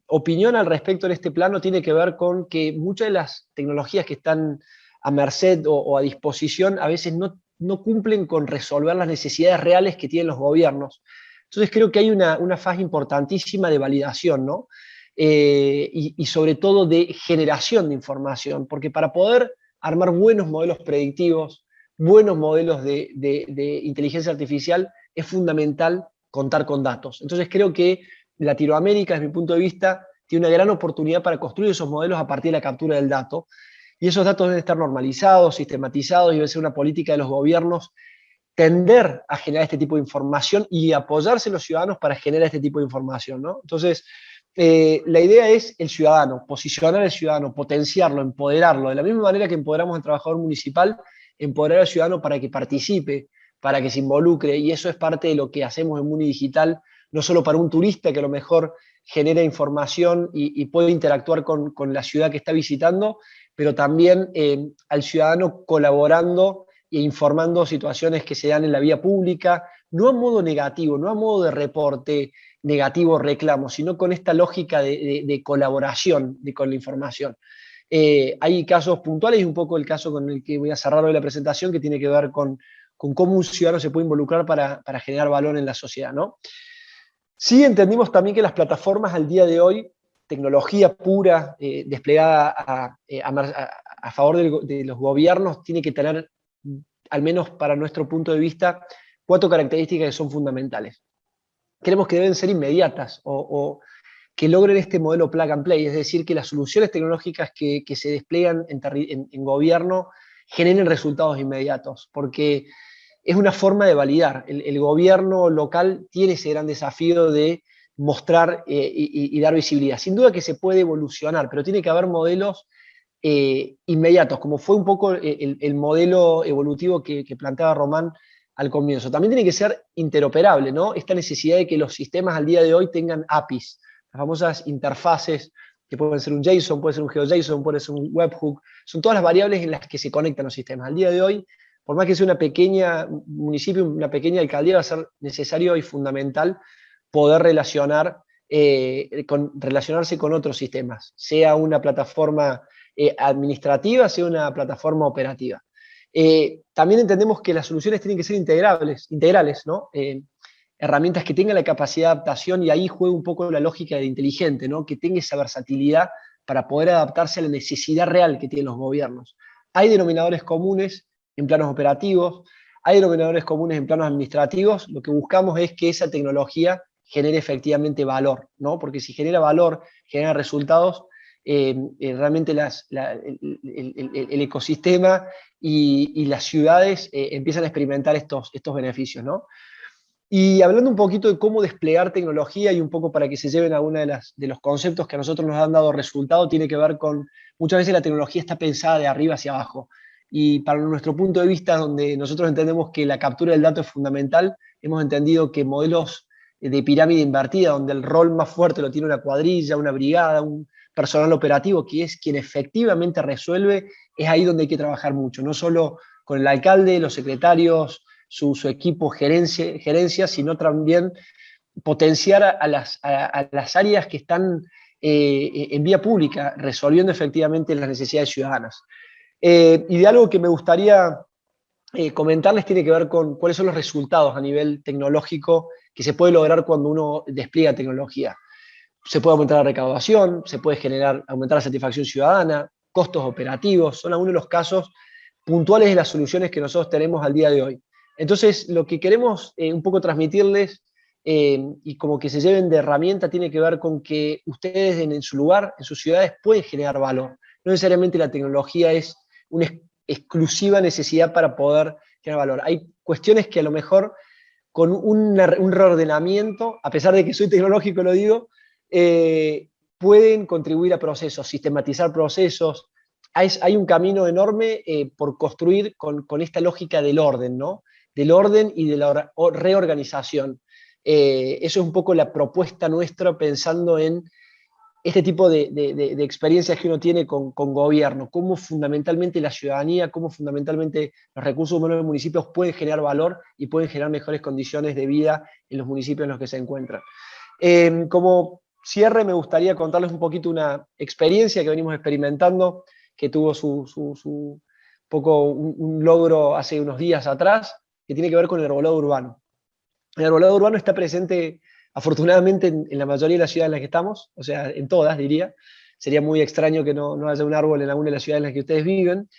opinión al respecto en este plano tiene que ver con que muchas de las tecnologías que están a merced o a disposición a veces no cumplen con resolver las necesidades reales que tienen los gobiernos. Entonces creo que hay una fase importantísima de validación, ¿no? Y sobre todo de generación de información, porque para poder armar buenos modelos predictivos, buenos modelos de inteligencia artificial, es fundamental contar con datos. Entonces creo que Latinoamérica, desde mi punto de vista, tiene una gran oportunidad para construir esos modelos a partir de la captura del dato, y esos datos deben estar normalizados, sistematizados, y debe ser una política de los gobiernos tender a generar este tipo de información y apoyarse en los ciudadanos para generar este tipo de información, ¿no? Entonces, la idea es el ciudadano, posicionar al ciudadano, potenciarlo, empoderarlo, de la misma manera que empoderamos al trabajador municipal, empoderar al ciudadano para que participe, para que se involucre, y eso es parte de lo que hacemos en Unidigital, no solo para un turista que a lo mejor genera información y puede interactuar con la ciudad que está visitando, pero también al ciudadano colaborando e informando situaciones que se dan en la vía pública, no a modo negativo, no a modo de reporte negativo, reclamo, sino con esta lógica de colaboración con la información. Hay casos puntuales, y un poco el caso con el que voy a cerrar hoy la presentación, que tiene que ver con cómo un ciudadano se puede involucrar para generar valor en la sociedad, ¿no? Sí entendimos también que las plataformas al día de hoy, tecnología pura, desplegada a favor de los gobiernos, tiene que tener al menos para nuestro punto de vista, 4 características que son fundamentales. Creemos que deben ser inmediatas o que logren este modelo plug and play, es decir, que las soluciones tecnológicas que se despliegan en gobierno generen resultados inmediatos, porque es una forma de validar. El gobierno local tiene ese gran desafío de mostrar y dar visibilidad. Sin duda que se puede evolucionar, pero tiene que haber modelos inmediatos, como fue un poco el modelo evolutivo que planteaba Román al comienzo. También tiene que ser interoperable, ¿no? Esta necesidad de que los sistemas al día de hoy tengan APIs, las famosas interfaces, que pueden ser un JSON, puede ser un GeoJSON, puede ser un webhook, son todas las variables en las que se conectan los sistemas. Al día de hoy, por más que sea una pequeña municipio, una pequeña alcaldía, va a ser necesario y fundamental poder relacionarse con otros sistemas, sea una plataforma administrativa, sea una plataforma operativa. También entendemos que las soluciones tienen que ser integrales, ¿no? Herramientas que tengan la capacidad de adaptación, y ahí juega un poco la lógica de inteligente, ¿no? Que tenga esa versatilidad para poder adaptarse a la necesidad real que tienen los gobiernos. Hay denominadores comunes en planos operativos, hay denominadores comunes en planos administrativos. Lo que buscamos es que esa tecnología genere efectivamente valor, ¿no? Porque si genera valor, genera resultados, realmente el ecosistema y las ciudades empiezan a experimentar estos beneficios, ¿no? Y hablando un poquito de cómo desplegar tecnología y un poco para que se lleven a uno de los conceptos que a nosotros nos han dado resultado, tiene que ver con, muchas veces la tecnología está pensada de arriba hacia abajo. Y para nuestro punto de vista, donde nosotros entendemos que la captura del dato es fundamental, hemos entendido que modelos de pirámide invertida, donde el rol más fuerte lo tiene una cuadrilla, una brigada, un personal operativo, que es quien efectivamente resuelve, es ahí donde hay que trabajar mucho, no solo con el alcalde, los secretarios, su equipo gerencia, sino también potenciar a las áreas que están en vía pública, resolviendo efectivamente las necesidades ciudadanas. Y de algo que me gustaría comentarles tiene que ver con cuáles son los resultados a nivel tecnológico que se puede lograr cuando uno despliega tecnología. Se puede aumentar la recaudación, se puede aumentar la satisfacción ciudadana, costos operativos, son algunos de los casos puntuales de las soluciones que nosotros tenemos al día de hoy. Entonces, lo que queremos un poco transmitirles y como que se lleven de herramienta tiene que ver con que ustedes en su lugar, en sus ciudades, pueden generar valor. No necesariamente la tecnología es una exclusiva necesidad para poder generar valor. Hay cuestiones que a lo mejor con un reordenamiento, a pesar de que soy tecnológico, lo digo, pueden contribuir a procesos, sistematizar procesos. Hay un camino enorme por construir con esta lógica del orden, ¿no? Del orden y de la reorganización. Eso es un poco la propuesta nuestra pensando en este tipo de experiencias que uno tiene con gobierno, cómo fundamentalmente la ciudadanía, cómo fundamentalmente los recursos humanos de los municipios pueden generar valor y pueden generar mejores condiciones de vida en los municipios en los que se encuentran. Como cierre, me gustaría contarles un poquito una experiencia que venimos experimentando, que tuvo un logro hace unos días atrás, que tiene que ver con el arbolado urbano. El arbolado urbano está presente, afortunadamente, en la mayoría de las ciudades en las que estamos, o sea, en todas, diría. Sería muy extraño que no haya un árbol en alguna de las ciudades en las que ustedes viven.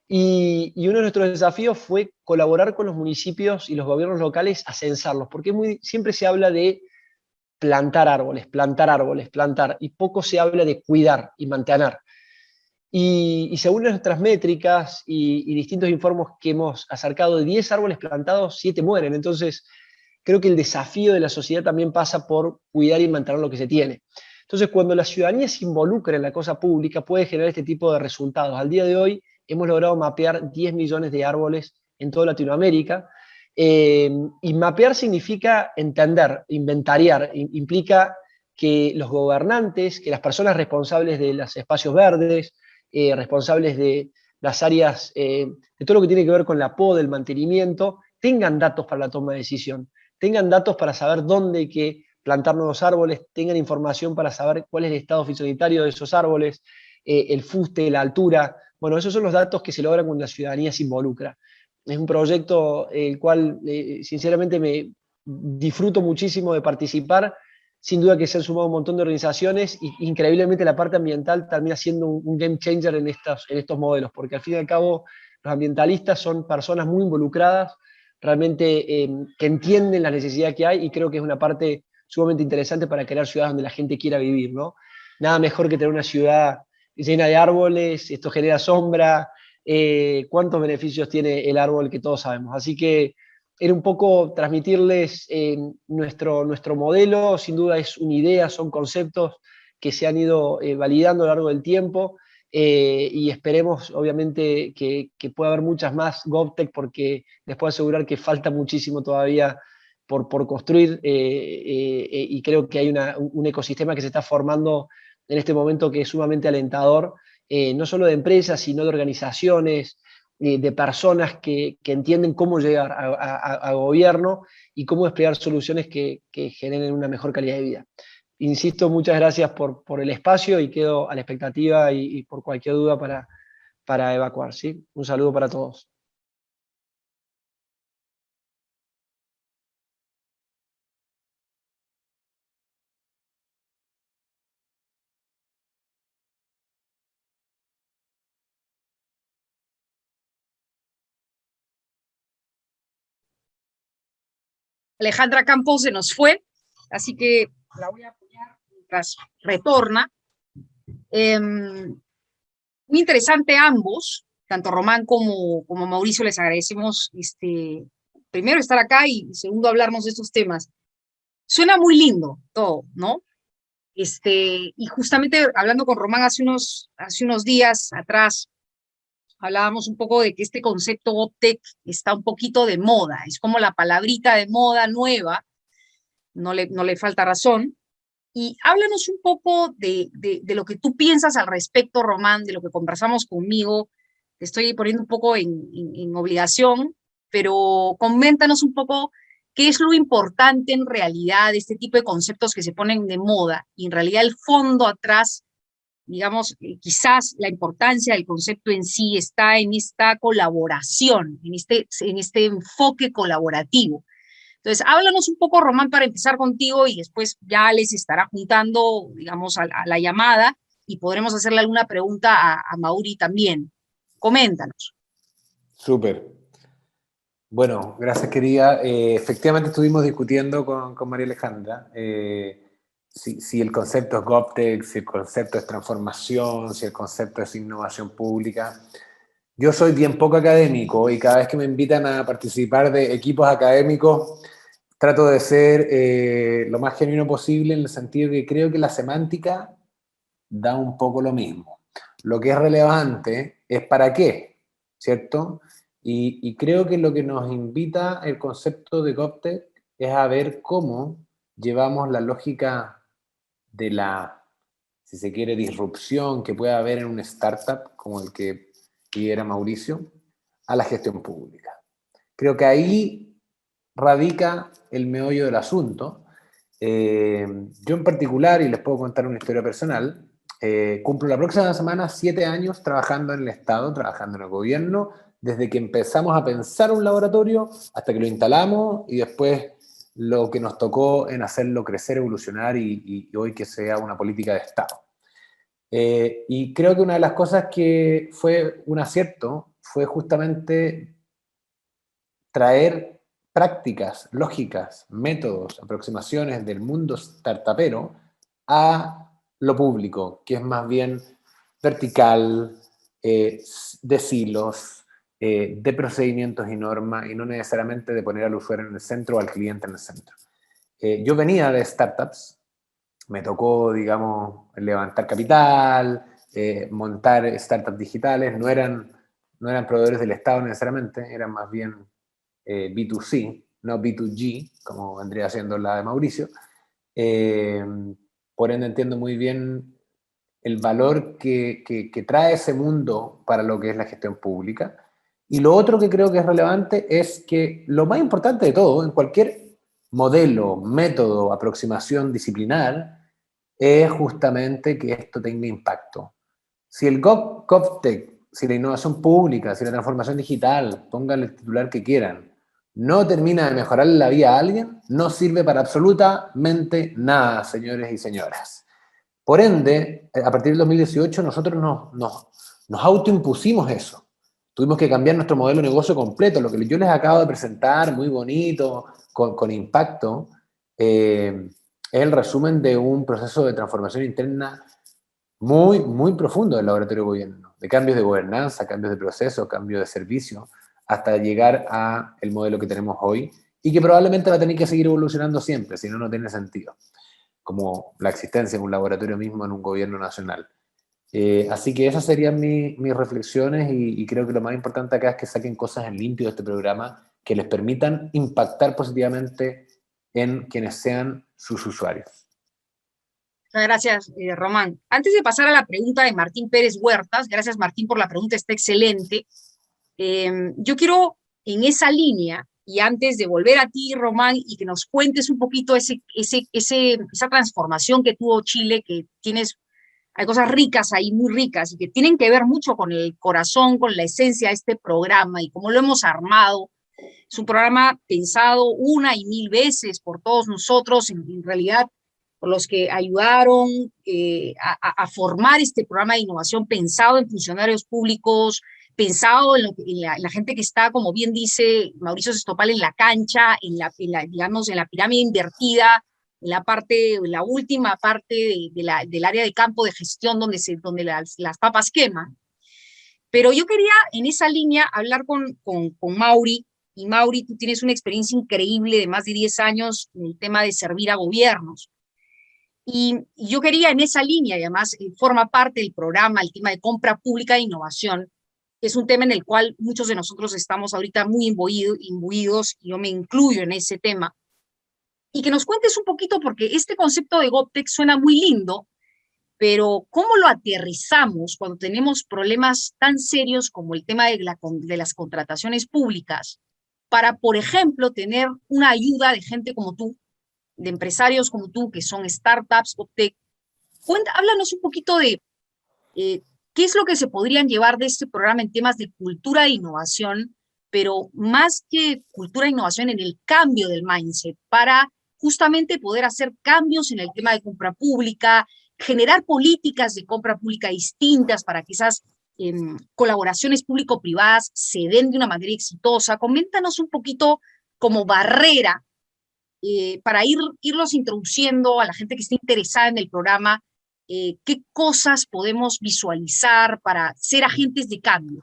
Y uno de nuestros desafíos fue colaborar con los municipios y los gobiernos locales a censarlos, porque siempre se habla de plantar árboles, y poco se habla de cuidar y mantener. Y según nuestras métricas y distintos informes que hemos acercado, de 10 árboles plantados, 7 mueren. Entonces, creo que el desafío de la sociedad también pasa por cuidar y mantener lo que se tiene. Entonces, cuando la ciudadanía se involucra en la cosa pública, puede generar este tipo de resultados. Al día de hoy, hemos logrado mapear 10 millones de árboles en toda Latinoamérica. Y mapear significa entender, inventariar, implica que los gobernantes, que las personas responsables de los espacios verdes, responsables de las áreas, de todo lo que tiene que ver con la poda, el mantenimiento, tengan datos para la toma de decisión, tengan datos para saber dónde hay que plantar nuevos árboles, tengan información para saber cuál es el estado fitosanitario de esos árboles, el fuste, la altura. Bueno, esos son los datos que se logran cuando la ciudadanía se involucra. Es un proyecto el cual sinceramente me disfruto muchísimo de participar. Sin duda que se han sumado un montón de organizaciones y increíblemente la parte ambiental termina siendo un game changer en estos modelos, porque al fin y al cabo Los ambientalistas son personas muy involucradas, realmente que entienden la necesidad que hay, y creo que es una parte sumamente interesante para crear ciudades donde la gente quiera vivir, ¿no? Nada mejor que tener una ciudad llena de árboles, esto genera sombra, cuántos beneficios tiene el árbol que todos sabemos. Así que era un poco transmitirles nuestro modelo. Sin duda es una idea, son conceptos que se han ido validando a lo largo del tiempo, y esperemos obviamente que pueda haber muchas más GovTech, porque les puedo asegurar que falta muchísimo todavía por construir, y creo que hay un ecosistema que se está formando en este momento que es sumamente alentador, no solo de empresas, sino de organizaciones, de personas que entienden cómo llegar a gobierno y cómo desplegar soluciones que generen una mejor calidad de vida. Insisto, muchas gracias por el espacio, y quedo a la expectativa y por cualquier duda para evacuar, ¿sí? Un saludo para todos. Alejandra Campos se nos fue, así que la voy a apoyar mientras retorna. Muy interesante ambos, tanto Román como Mauricio, les agradecemos primero estar acá y segundo hablarnos de estos temas. Suena muy lindo todo, ¿no? Y justamente hablando con Román hace unos días atrás, hablábamos un poco de que este concepto GovTech está un poquito de moda, es como la palabrita de moda nueva, no le falta razón. Y háblanos un poco de lo que tú piensas al respecto, Román, de lo que conversamos conmigo. Te estoy poniendo un poco en obligación, pero coméntanos un poco qué es lo importante en realidad de este tipo de conceptos que se ponen de moda, y en realidad el fondo atrás, digamos, quizás la importancia del concepto en sí está en esta colaboración, en este enfoque colaborativo. Entonces, háblanos un poco, Román, para empezar contigo, y después ya les estará juntando, digamos, a la llamada, y podremos hacerle alguna pregunta a Mauri también. Coméntanos. Súper. Bueno, gracias, querida. Efectivamente estuvimos discutiendo con María Alejandra si el concepto es GovTech, si el concepto es transformación, si el concepto es innovación pública. Yo soy bien poco académico, y cada vez que me invitan a participar de equipos académicos trato de ser lo más genuino posible, en el sentido que creo que la semántica da un poco lo mismo. Lo que es relevante es para qué, ¿cierto? Y creo que lo que nos invita el concepto de GovTech es a ver cómo llevamos la lógica de la, si se quiere, disrupción que puede haber en un startup como el que lidera Mauricio, a la gestión pública. Creo que ahí radica el meollo del asunto. Yo en particular, y les puedo contar una historia personal, cumplo la próxima semana 7 años trabajando en el Estado, trabajando en el gobierno, desde que empezamos a pensar un laboratorio hasta que lo instalamos, y después lo que nos tocó en hacerlo crecer, evolucionar y hoy que sea una política de Estado. Y creo que una de las cosas que fue un acierto fue justamente traer prácticas, lógicas, métodos, aproximaciones del mundo startupero a lo público, que es más bien vertical, de silos, de procedimientos y normas, y no necesariamente de poner al usuario en el centro o al cliente en el centro. Yo venía de startups, me tocó, digamos, levantar capital, montar startups digitales, no eran proveedores del Estado necesariamente, eran más bien B2C, no B2G, como vendría siendo la de Mauricio. Por ende entiendo muy bien el valor que trae ese mundo para lo que es la gestión pública. Y lo otro que creo que es relevante es que lo más importante de todo, en cualquier modelo, método, aproximación disciplinar, es justamente que esto tenga impacto. Si el GovTech, si la innovación pública, si la transformación digital, pónganle el titular que quieran, no termina de mejorar la vida a alguien, no sirve para absolutamente nada, señores y señoras. Por ende, a partir del 2018 nosotros nos autoimpusimos eso. tuvimos que cambiar nuestro modelo de negocio completo. Lo que yo les acabo de presentar, muy bonito, con impacto, es el resumen de un proceso de transformación interna muy, muy profundo del laboratorio de gobierno, de cambios de gobernanza, cambios de procesos, cambios de servicio, hasta llegar al modelo que tenemos hoy y que probablemente va a tener que seguir evolucionando siempre, si no, no tiene sentido, como la existencia de un laboratorio mismo en un gobierno nacional. Así que esas serían mis reflexiones y creo que lo más importante acá es que saquen cosas en limpio de este programa que les permitan impactar positivamente en quienes sean sus usuarios. Muchas gracias, Román. Antes de pasar a la pregunta de Martín Pérez Huertas, gracias Martín por la pregunta, está excelente. Yo quiero en esa línea, y antes de volver a ti, Román, y que nos cuentes un poquito esa transformación que tuvo Chile, que hay cosas ricas ahí, muy ricas, y que tienen que ver mucho con el corazón, con la esencia de este programa y cómo lo hemos armado. Es un programa pensado una y mil veces por todos nosotros, en realidad por los que ayudaron a formar este programa de innovación pensado en funcionarios públicos, pensado en la gente que está, como bien dice Mauricio Sestopal, en la cancha, digamos, en la pirámide invertida, en la última parte del área de campo de gestión donde las papas queman. Pero yo quería en esa línea hablar con Mauri, y Mauri, tú tienes una experiencia increíble de más de 10 años en el tema de servir a gobiernos. Y yo quería en esa línea, y además forma parte del programa, el tema de compra pública e innovación, que es un tema en el cual muchos de nosotros estamos ahorita muy imbuidos, y yo me incluyo en ese tema. Y que nos cuentes un poquito, porque este concepto de GovTech suena muy lindo, pero ¿cómo lo aterrizamos cuando tenemos problemas tan serios como el tema de las contrataciones públicas para, por ejemplo, tener una ayuda de gente como tú, de empresarios como tú, que son startups, GovTech? Háblanos un poquito de qué es lo que se podrían llevar de este programa en temas de cultura e innovación, pero más que cultura e innovación, en el cambio del mindset, para justamente poder hacer cambios en el tema de compra pública, generar políticas de compra pública distintas para que esas colaboraciones público-privadas se den de una manera exitosa. Coméntanos un poquito como barrera para irlos introduciendo a la gente que esté interesada en el programa, qué cosas podemos visualizar para ser agentes de cambio.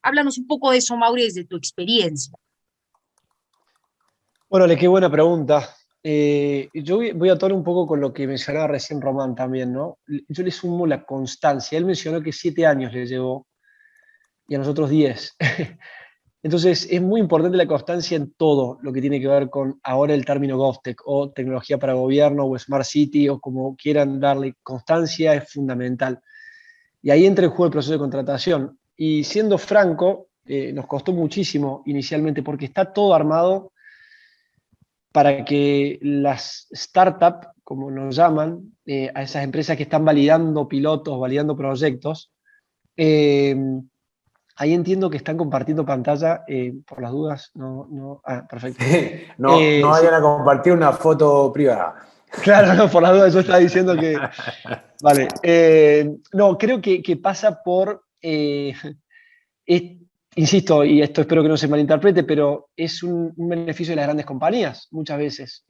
Háblanos un poco de eso, Mauri, desde tu experiencia. Bueno, qué buena pregunta. Yo voy a tomar un poco con lo que mencionaba recién Román también, ¿no? Yo le sumo la constancia. Él mencionó que 7 años le llevó y a nosotros 10. Entonces, es muy importante la constancia en todo lo que tiene que ver con ahora el término GovTech o tecnología para gobierno o Smart City o como quieran darle. Constancia es fundamental. Y ahí entra en juego el proceso de contratación. Y siendo franco, nos costó muchísimo inicialmente porque está todo armado para que las startups, como nos llaman, a esas empresas que están validando pilotos, validando proyectos, ahí entiendo que están compartiendo pantalla, por las dudas, perfecto. No vayan a compartir una foto privada. Claro, no, por las dudas yo estaba diciendo que... Vale, no, creo que pasa por... insisto, y esto espero que no se malinterprete, pero es un beneficio de las grandes compañías, muchas veces.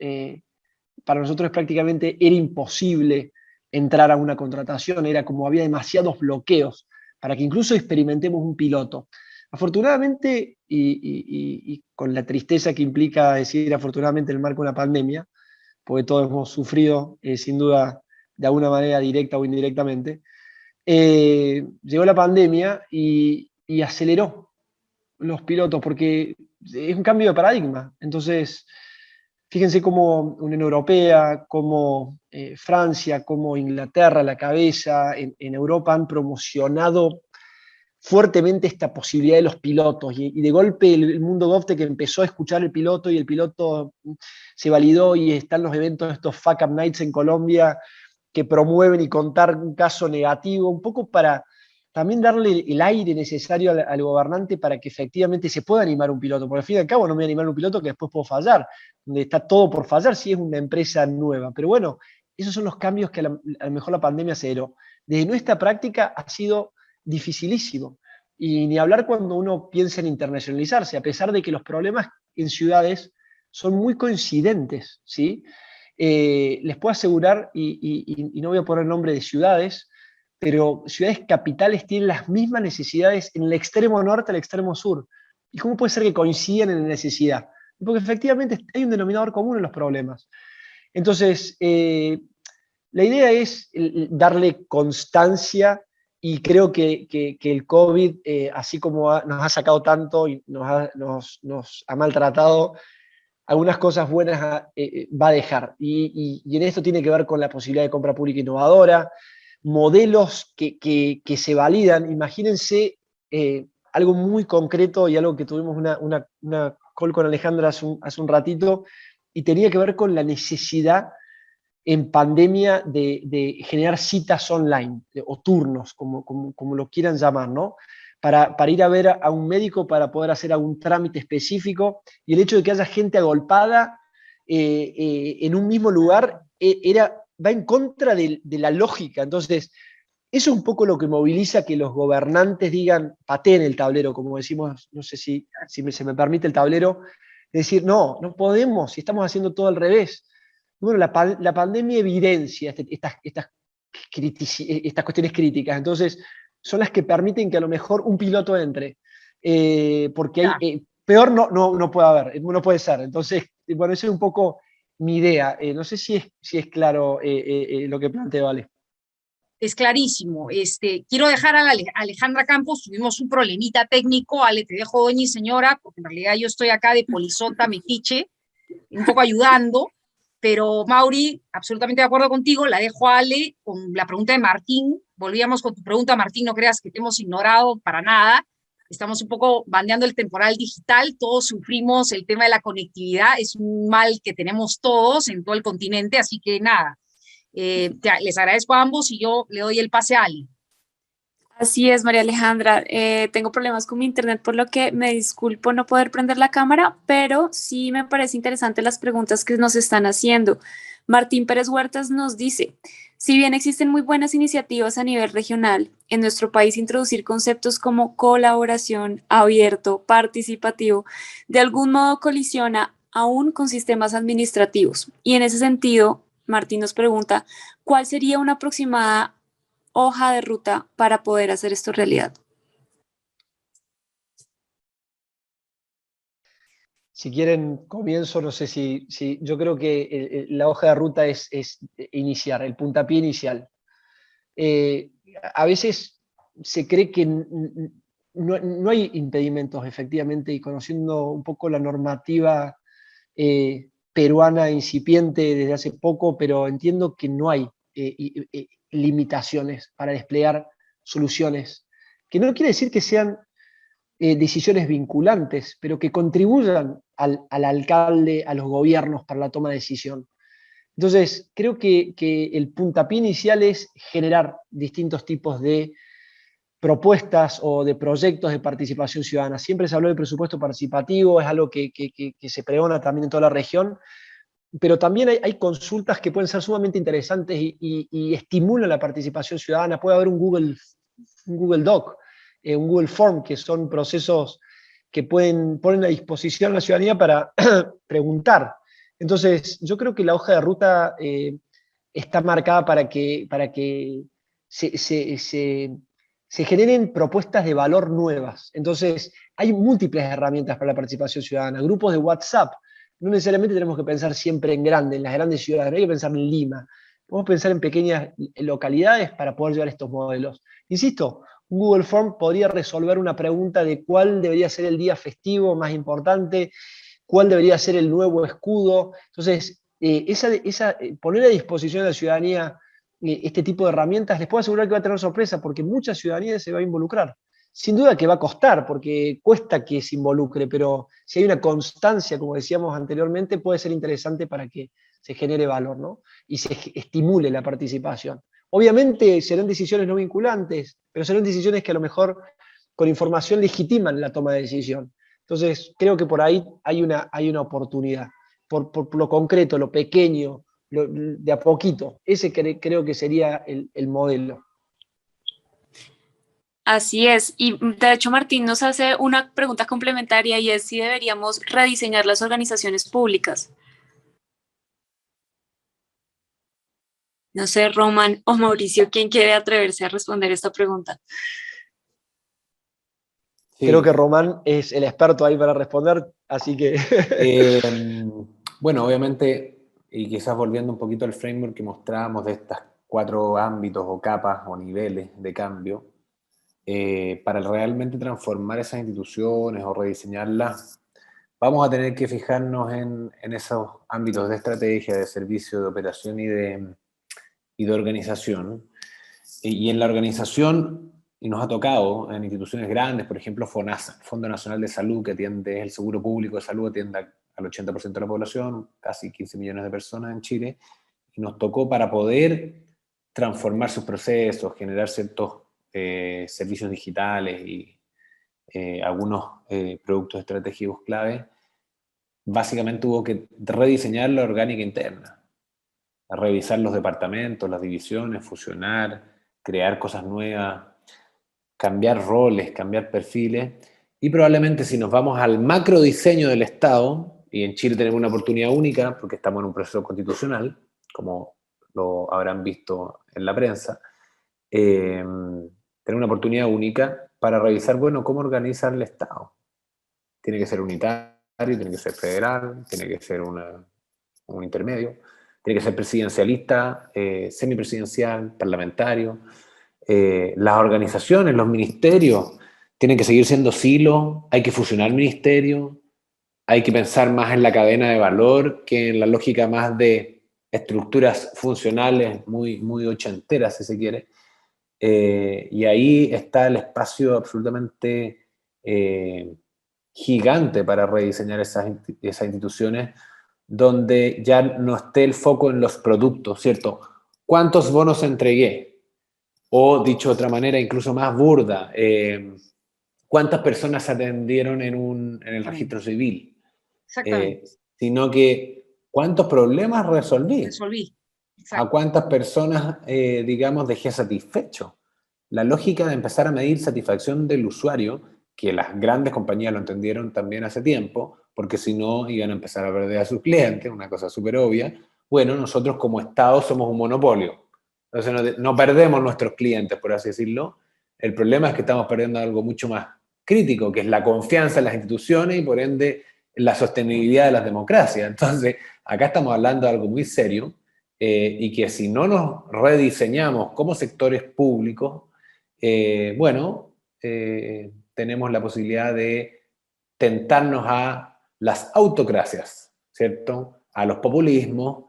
Para nosotros prácticamente era imposible entrar a una contratación, era como había demasiados bloqueos para que incluso experimentemos un piloto. Afortunadamente, y con la tristeza que implica decir afortunadamente en el marco de una pandemia, porque todos hemos sufrido, sin duda, de alguna manera directa o indirectamente, llegó la pandemia y aceleró los pilotos, porque es un cambio de paradigma. Entonces, fíjense cómo Unión Europea, cómo Francia, cómo Inglaterra, la cabeza, en Europa han promocionado fuertemente esta posibilidad de los pilotos, y de golpe el mundo GovTech empezó a escuchar el piloto, y el piloto se validó, y están los eventos, estos Fuck Up Nights en Colombia, que promueven y contar un caso negativo, un poco para también darle el aire necesario al gobernante para que efectivamente se pueda animar un piloto, porque al fin y al cabo no me voy a animar un piloto que después puedo fallar, donde está todo por fallar si es una empresa nueva. Pero bueno, esos son los cambios que a lo mejor la pandemia aceleró. Desde nuestra práctica ha sido dificilísimo, Y ni hablar cuando uno piensa en internacionalizarse, a pesar de que los problemas en ciudades son muy coincidentes, ¿sí? Les puedo asegurar, y no voy a poner nombre de ciudades, pero ciudades capitales tienen las mismas necesidades en el extremo norte al extremo sur. ¿Y cómo puede ser que coincidan en la necesidad? Porque efectivamente hay un denominador común en los problemas. Entonces, la idea es darle constancia y creo que el COVID, así como nos ha sacado tanto y nos ha maltratado, algunas cosas buenas va a dejar. Y en esto tiene que ver con la posibilidad de compra pública innovadora, modelos que se validan. Imagínense algo muy concreto y algo que tuvimos una call con Alejandra hace un ratito, y tenía que ver con la necesidad en pandemia de generar citas online, o turnos, como lo quieran llamar, ¿no? Para ir a ver a un médico, para poder hacer algún trámite específico, y el hecho de que haya gente agolpada en un mismo lugar va en contra de la lógica. Entonces, eso es un poco lo que moviliza que los gobernantes digan, pateen el tablero, como decimos, no sé si se me permite el tablero, decir, no, no podemos, si estamos haciendo todo al revés. Bueno, la pandemia evidencia estas cuestiones críticas, entonces son las que permiten que a lo mejor un piloto entre, porque peor no puede haber, no puede ser. Entonces, bueno, esa es un poco mi idea. No sé si es claro lo que planteo, Ale. Es clarísimo. Quiero dejar a Alejandra Campos, tuvimos un problemita técnico, Ale, te dejo doña y señora, porque en realidad yo estoy acá de polizonta, metiche, un poco ayudando, pero Mauri, absolutamente de acuerdo contigo, la dejo a Ale con la pregunta de Martín. Volvíamos con tu pregunta, Martín, no creas que te hemos ignorado para nada. Estamos un poco bandeando el temporal digital, todos sufrimos el tema de la conectividad, es un mal que tenemos todos en todo el continente, así que nada, les agradezco a ambos y yo le doy el pase a Ali. Así es, María Alejandra. Tengo problemas con mi internet, por lo que me disculpo no poder prender la cámara, pero sí me parece interesante las preguntas que nos están haciendo. Martín Pérez Huertas nos dice, si bien existen muy buenas iniciativas a nivel regional, en nuestro país introducir conceptos como colaboración, abierto, participativo, de algún modo colisiona aún con sistemas administrativos. Y en ese sentido, Martín nos pregunta, ¿cuál sería una aproximada hoja de ruta para poder hacer esto realidad? Si quieren, comienzo, no sé si yo creo que la hoja de ruta es iniciar, el puntapié inicial. A veces se cree que no hay impedimentos, efectivamente, y conociendo un poco la normativa peruana incipiente desde hace poco, pero entiendo que no hay limitaciones para desplegar soluciones, que no quiere decir que sean decisiones vinculantes, pero que contribuyan al alcalde, a los gobiernos para la toma de decisión. Entonces, creo que el puntapié inicial es generar distintos tipos de propuestas o de proyectos de participación ciudadana. Siempre se habló de presupuesto participativo, es algo que se pregona también en toda la región, pero también hay consultas que pueden ser sumamente interesantes y estimulan la participación ciudadana. Puede haber un Google Doc, un Google Form, que son procesos que ponen a disposición a la ciudadanía para preguntar. Entonces, yo creo que la hoja de ruta está marcada para que se generen propuestas de valor nuevas. Entonces, hay múltiples herramientas para la participación ciudadana, grupos de WhatsApp. No necesariamente tenemos que pensar siempre en grande, en las grandes ciudades, no hay que pensar en Lima. Podemos pensar en pequeñas localidades para poder llevar estos modelos. Insisto, un Google Form podría resolver una pregunta de cuál debería ser el día festivo más importante, cuál debería ser el nuevo escudo. Entonces, poner a disposición de la ciudadanía este tipo de herramientas, les puedo asegurar que va a tener sorpresa, porque mucha ciudadanía se va a involucrar. Sin duda que va a costar, porque cuesta que se involucre, pero si hay una constancia, como decíamos anteriormente, puede ser interesante para que se genere valor, ¿no? Y se estimule la participación. Obviamente serán decisiones no vinculantes, pero serán decisiones que a lo mejor con información legitiman la toma de decisión. Entonces, creo que por ahí hay una oportunidad, por lo concreto, lo pequeño, de a poquito. Ese creo que sería el modelo. Así es. Y de hecho, Martín nos hace una pregunta complementaria y es si deberíamos rediseñar las organizaciones públicas. No sé, Roman o Mauricio, ¿quién quiere atreverse a responder esta pregunta? Creo que Sí. Román es el experto ahí para responder, así que... Eh, bueno, obviamente, y quizás volviendo un poquito al framework que mostrábamos de estas 4 ámbitos o capas o niveles de cambio, para realmente transformar esas instituciones o rediseñarlas, vamos a tener que fijarnos en esos ámbitos de estrategia, de servicio, de operación y de organización. Y en la organización, y nos ha tocado en instituciones grandes, por ejemplo, FONASA, el Fondo Nacional de Salud, que atiende, es el seguro público de salud, atiende al 80% de la población, casi 15 millones de personas en Chile, y nos tocó para poder transformar sus procesos, generar ciertos servicios digitales y algunos productos estratégicos clave, básicamente hubo que rediseñar la orgánica interna, a revisar los departamentos, las divisiones, fusionar, crear cosas nuevas, cambiar roles, cambiar perfiles, y probablemente si nos vamos al macro diseño del Estado, y en Chile tenemos una oportunidad única porque estamos en un proceso constitucional, como lo habrán visto en la prensa, tener una oportunidad única para revisar, bueno, cómo organizar el Estado. Tiene que ser unitario, tiene que ser federal, tiene que ser un intermedio, tiene que ser presidencialista, semipresidencial, parlamentario. Las organizaciones, los ministerios, tienen que seguir siendo silos, hay que fusionar ministerios, hay que pensar más en la cadena de valor que en la lógica más de estructuras funcionales muy, muy ochenteras, si se quiere. Y ahí está el espacio absolutamente gigante para rediseñar esas instituciones, donde ya no esté el foco en los productos, ¿cierto? ¿Cuántos bonos entregué? O dicho de otra manera, incluso más burda, ¿cuántas personas se atendieron en el registro civil? Exactamente. Sino que, ¿cuántos problemas resolví? Resolví. ¿A Exacto. cuántas personas, digamos, dejé satisfecho? La lógica de empezar a medir satisfacción del usuario, que las grandes compañías lo entendieron también hace tiempo, porque si no iban a empezar a perder a sus clientes, una cosa súper obvia. Bueno, nosotros como Estado somos un monopolio. Entonces no perdemos nuestros clientes, por así decirlo. El problema es que estamos perdiendo algo mucho más crítico, que es la confianza en las instituciones y por ende la sostenibilidad de las democracias. Entonces, acá estamos hablando de algo muy serio y que si no nos rediseñamos como sectores públicos, bueno, tenemos la posibilidad de tentarnos a las autocracias, ¿cierto? A los populismos,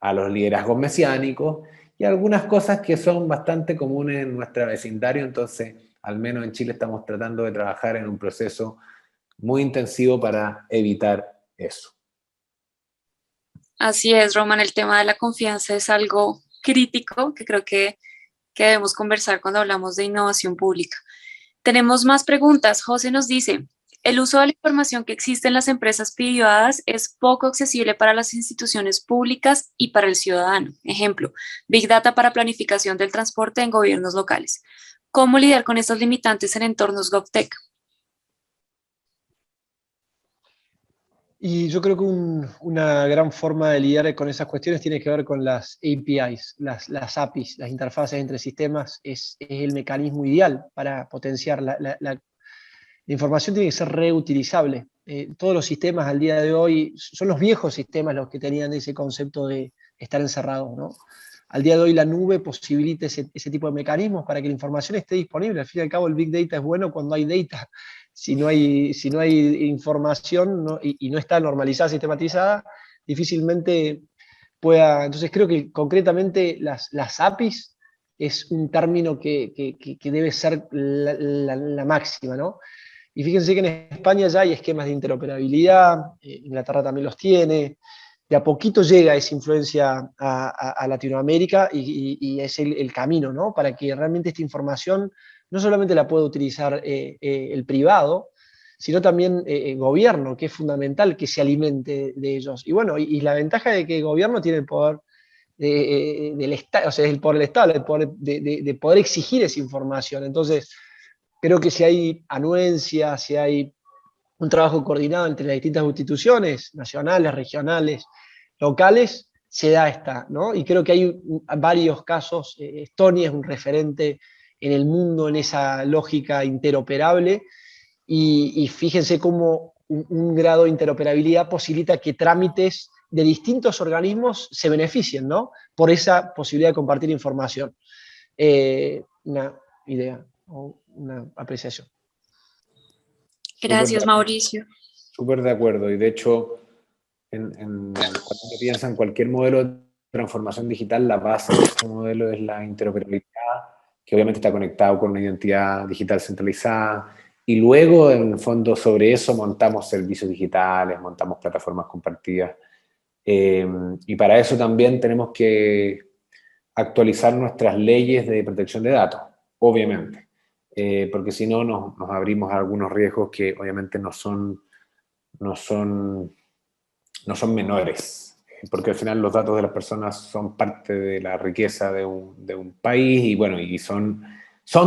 a los liderazgos mesiánicos y algunas cosas que son bastante comunes en nuestra vecindario, entonces al menos en Chile estamos tratando de trabajar en un proceso muy intensivo para evitar eso. Así es, Roman, el tema de la confianza es algo crítico que creo que debemos conversar cuando hablamos de innovación pública. Tenemos más preguntas. José nos dice, el uso de la información que existe en las empresas privadas es poco accesible para las instituciones públicas y para el ciudadano. Ejemplo, Big Data para planificación del transporte en gobiernos locales. ¿Cómo lidiar con estas limitantes en entornos GovTech? Y yo creo que una gran forma de lidiar con esas cuestiones tiene que ver con las APIs, las APIs, las interfaces entre sistemas, es el mecanismo ideal para potenciar la información. Tiene que ser reutilizable. Todos los sistemas al día de hoy, son los viejos sistemas los que tenían ese concepto de estar encerrados, ¿no? Al día de hoy la nube posibilita ese tipo de mecanismos para que la información esté disponible. Al fin y al cabo el Big Data es bueno cuando hay data. Si no hay información y no está normalizada, sistematizada, difícilmente pueda... Entonces creo que concretamente las APIs es un término que debe ser la máxima, ¿no? Y fíjense que en España ya hay esquemas de interoperabilidad, Inglaterra también los tiene, de a poquito llega esa influencia a Latinoamérica y es el camino, ¿no? Para que realmente esta información no solamente la pueda utilizar el privado, sino también el gobierno, que es fundamental que se alimente de ellos. Y bueno, y la ventaja de que el gobierno tiene el poder del Estado, o sea, el poder del Estado, el poder de poder exigir esa información. Entonces, Creo que si hay anuencia, si hay un trabajo coordinado entre las distintas instituciones, nacionales, regionales, locales, se da esta, ¿no? Y creo que hay varios casos. Estonia es un referente en el mundo en esa lógica interoperable, y fíjense cómo un grado de interoperabilidad posibilita que trámites de distintos organismos se beneficien, ¿no? Por esa posibilidad de compartir información. Una idea o una apreciación. Gracias, Mauricio. Súper de acuerdo, y de hecho, cuando uno piensa en cualquier modelo de transformación digital, la base de ese modelo es la interoperabilidad, que obviamente está conectado con una identidad digital centralizada, y luego, en el fondo, sobre eso montamos servicios digitales, montamos plataformas compartidas, y para eso también tenemos que actualizar nuestras leyes de protección de datos, obviamente, porque si no nos abrimos a algunos riesgos que obviamente no son menores, porque al final los datos de las personas son parte de la riqueza de un país, y bueno, y son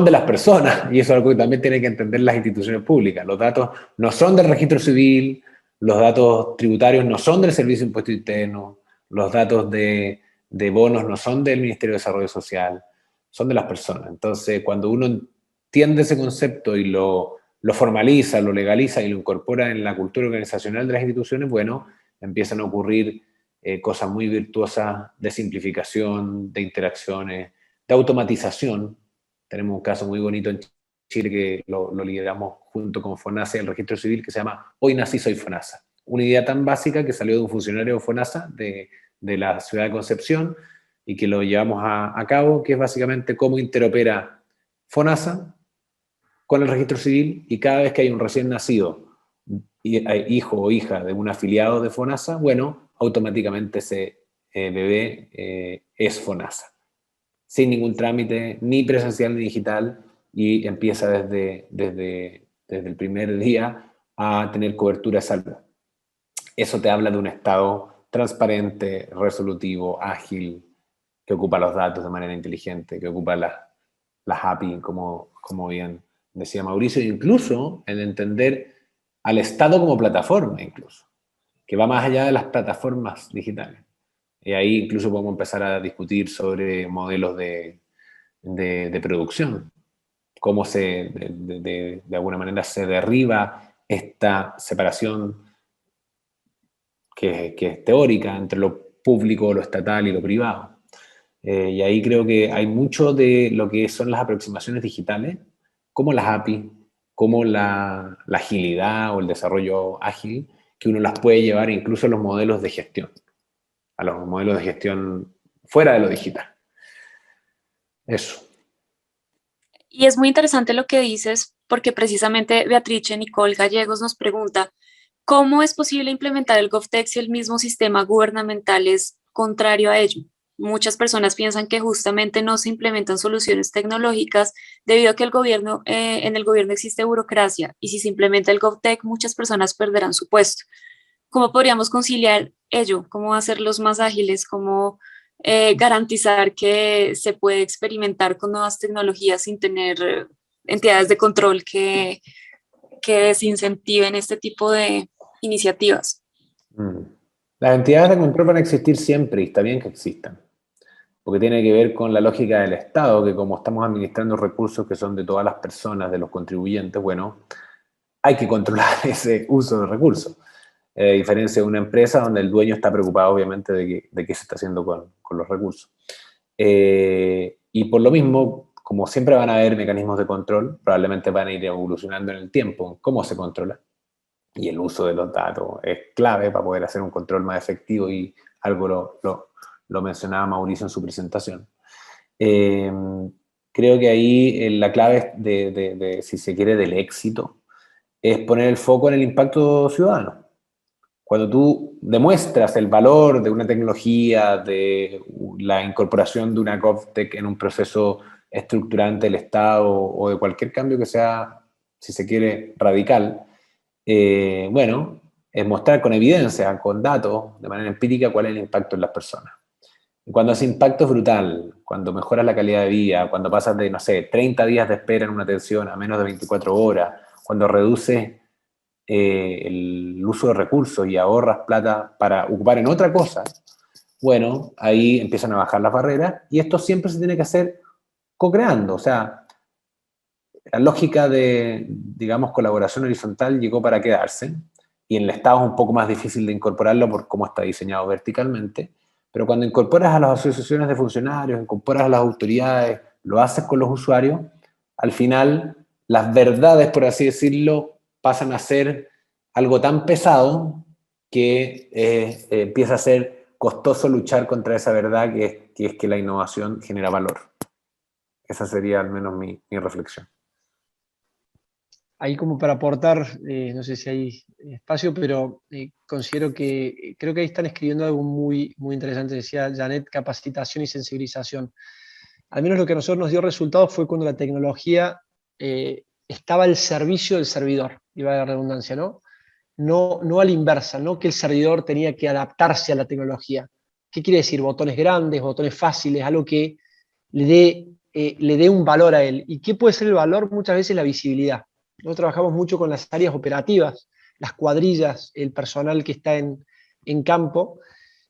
de las personas, y eso es algo que también tienen que entender las instituciones públicas. Los datos no son del registro civil, los datos tributarios no son del Servicio de Impuesto Interno, los datos de bonos no son del Ministerio de Desarrollo Social, son de las personas. Entonces, cuando uno entiende ese concepto y lo formaliza, lo legaliza y lo incorpora en la cultura organizacional de las instituciones, bueno, empiezan a ocurrir cosas muy virtuosas de simplificación, de interacciones, de automatización. Tenemos un caso muy bonito en Chile que lo lideramos junto con FONASA y el Registro Civil, que se llama Hoy Nací Soy FONASA. Una idea tan básica que salió de un funcionario de FONASA de la ciudad de Concepción, y que lo llevamos a cabo, que es básicamente cómo interopera FONASA con el registro civil, y cada vez que hay un recién nacido, hijo o hija de un afiliado de FONASA, bueno, automáticamente ese bebé es FONASA, sin ningún trámite, ni presencial ni digital, y empieza desde el primer día a tener cobertura salud. Eso te habla de un Estado transparente, resolutivo, ágil, que ocupa los datos de manera inteligente, que ocupa las API, como bien decía Mauricio, incluso el entender al Estado como plataforma, incluso, que va más allá de las plataformas digitales. Y ahí incluso podemos empezar a discutir sobre modelos de producción, cómo de alguna manera se derriba esta separación que es teórica entre lo público, lo estatal y lo privado. Y ahí creo que hay mucho de lo que son las aproximaciones digitales, como las API, como la agilidad o el desarrollo ágil, que uno las puede llevar incluso a los modelos de gestión, a los modelos de gestión fuera de lo digital. Eso. Y es muy interesante lo que dices, porque precisamente Beatrice Nicole Gallegos nos pregunta, ¿cómo es posible implementar el GovTech si el mismo sistema gubernamental es contrario a ello? Muchas personas piensan que justamente no se implementan soluciones tecnológicas debido a que en el gobierno existe burocracia, y si se implementa el GovTech, muchas personas perderán su puesto. ¿Cómo podríamos conciliar ello? ¿Cómo hacerlos más ágiles? ¿Cómo garantizar que se puede experimentar con nuevas tecnologías sin tener entidades de control que desincentiven este tipo de iniciativas? Las entidades de control van a existir siempre, y está bien que existan, porque tiene que ver con la lógica del Estado, que como estamos administrando recursos que son de todas las personas, de los contribuyentes, bueno, hay que controlar ese uso de recursos. A diferencia de una empresa donde el dueño está preocupado, obviamente, de qué se está haciendo con los recursos. Y por lo mismo, como siempre van a haber mecanismos de control, probablemente van a ir evolucionando en el tiempo, cómo se controla. Y el uso de los datos es clave para poder hacer un control más efectivo, y algo lo mencionaba Mauricio en su presentación. Creo que ahí la clave de, si se quiere, del éxito, es poner el foco en el impacto ciudadano. Cuando tú demuestras el valor de una tecnología, de la incorporación de una GovTech en un proceso estructurante del Estado, o de cualquier cambio que sea, si se quiere, radical, bueno, es mostrar con evidencia, con datos, de manera empírica, cuál es el impacto en las personas. Y cuando ese impacto es brutal, cuando mejoras la calidad de vida, cuando pasas de, no sé, 30 días de espera en una atención a menos de 24 horas, cuando reduces el uso de recursos y ahorras plata para ocupar en otra cosa, bueno, ahí empiezan a bajar las barreras y esto siempre se tiene que hacer co-creando. O sea, la lógica de, digamos, colaboración horizontal llegó para quedarse y en el Estado es un poco más difícil de incorporarlo por cómo está diseñado verticalmente, pero cuando incorporas a las asociaciones de funcionarios, incorporas a las autoridades, lo haces con los usuarios, al final las verdades, por así decirlo, pasan a ser algo tan pesado que empieza a ser costoso luchar contra esa verdad que es que la innovación genera valor. Esa sería al menos mi reflexión. Ahí como para aportar, no sé si hay espacio, pero considero que creo que ahí están escribiendo algo muy, muy interesante. Decía Janet, capacitación y sensibilización. Al menos lo que a nosotros nos dio resultados fue cuando la tecnología estaba al servicio del servidor, iba a la redundancia, ¿no? No a la inversa, no que el servidor tenía que adaptarse a la tecnología. ¿Qué quiere decir? Botones grandes, botones fáciles, algo que le dé un valor a él. ¿Y qué puede ser el valor? Muchas veces la visibilidad. Nosotros trabajamos mucho con las áreas operativas, las cuadrillas, el personal que está en campo,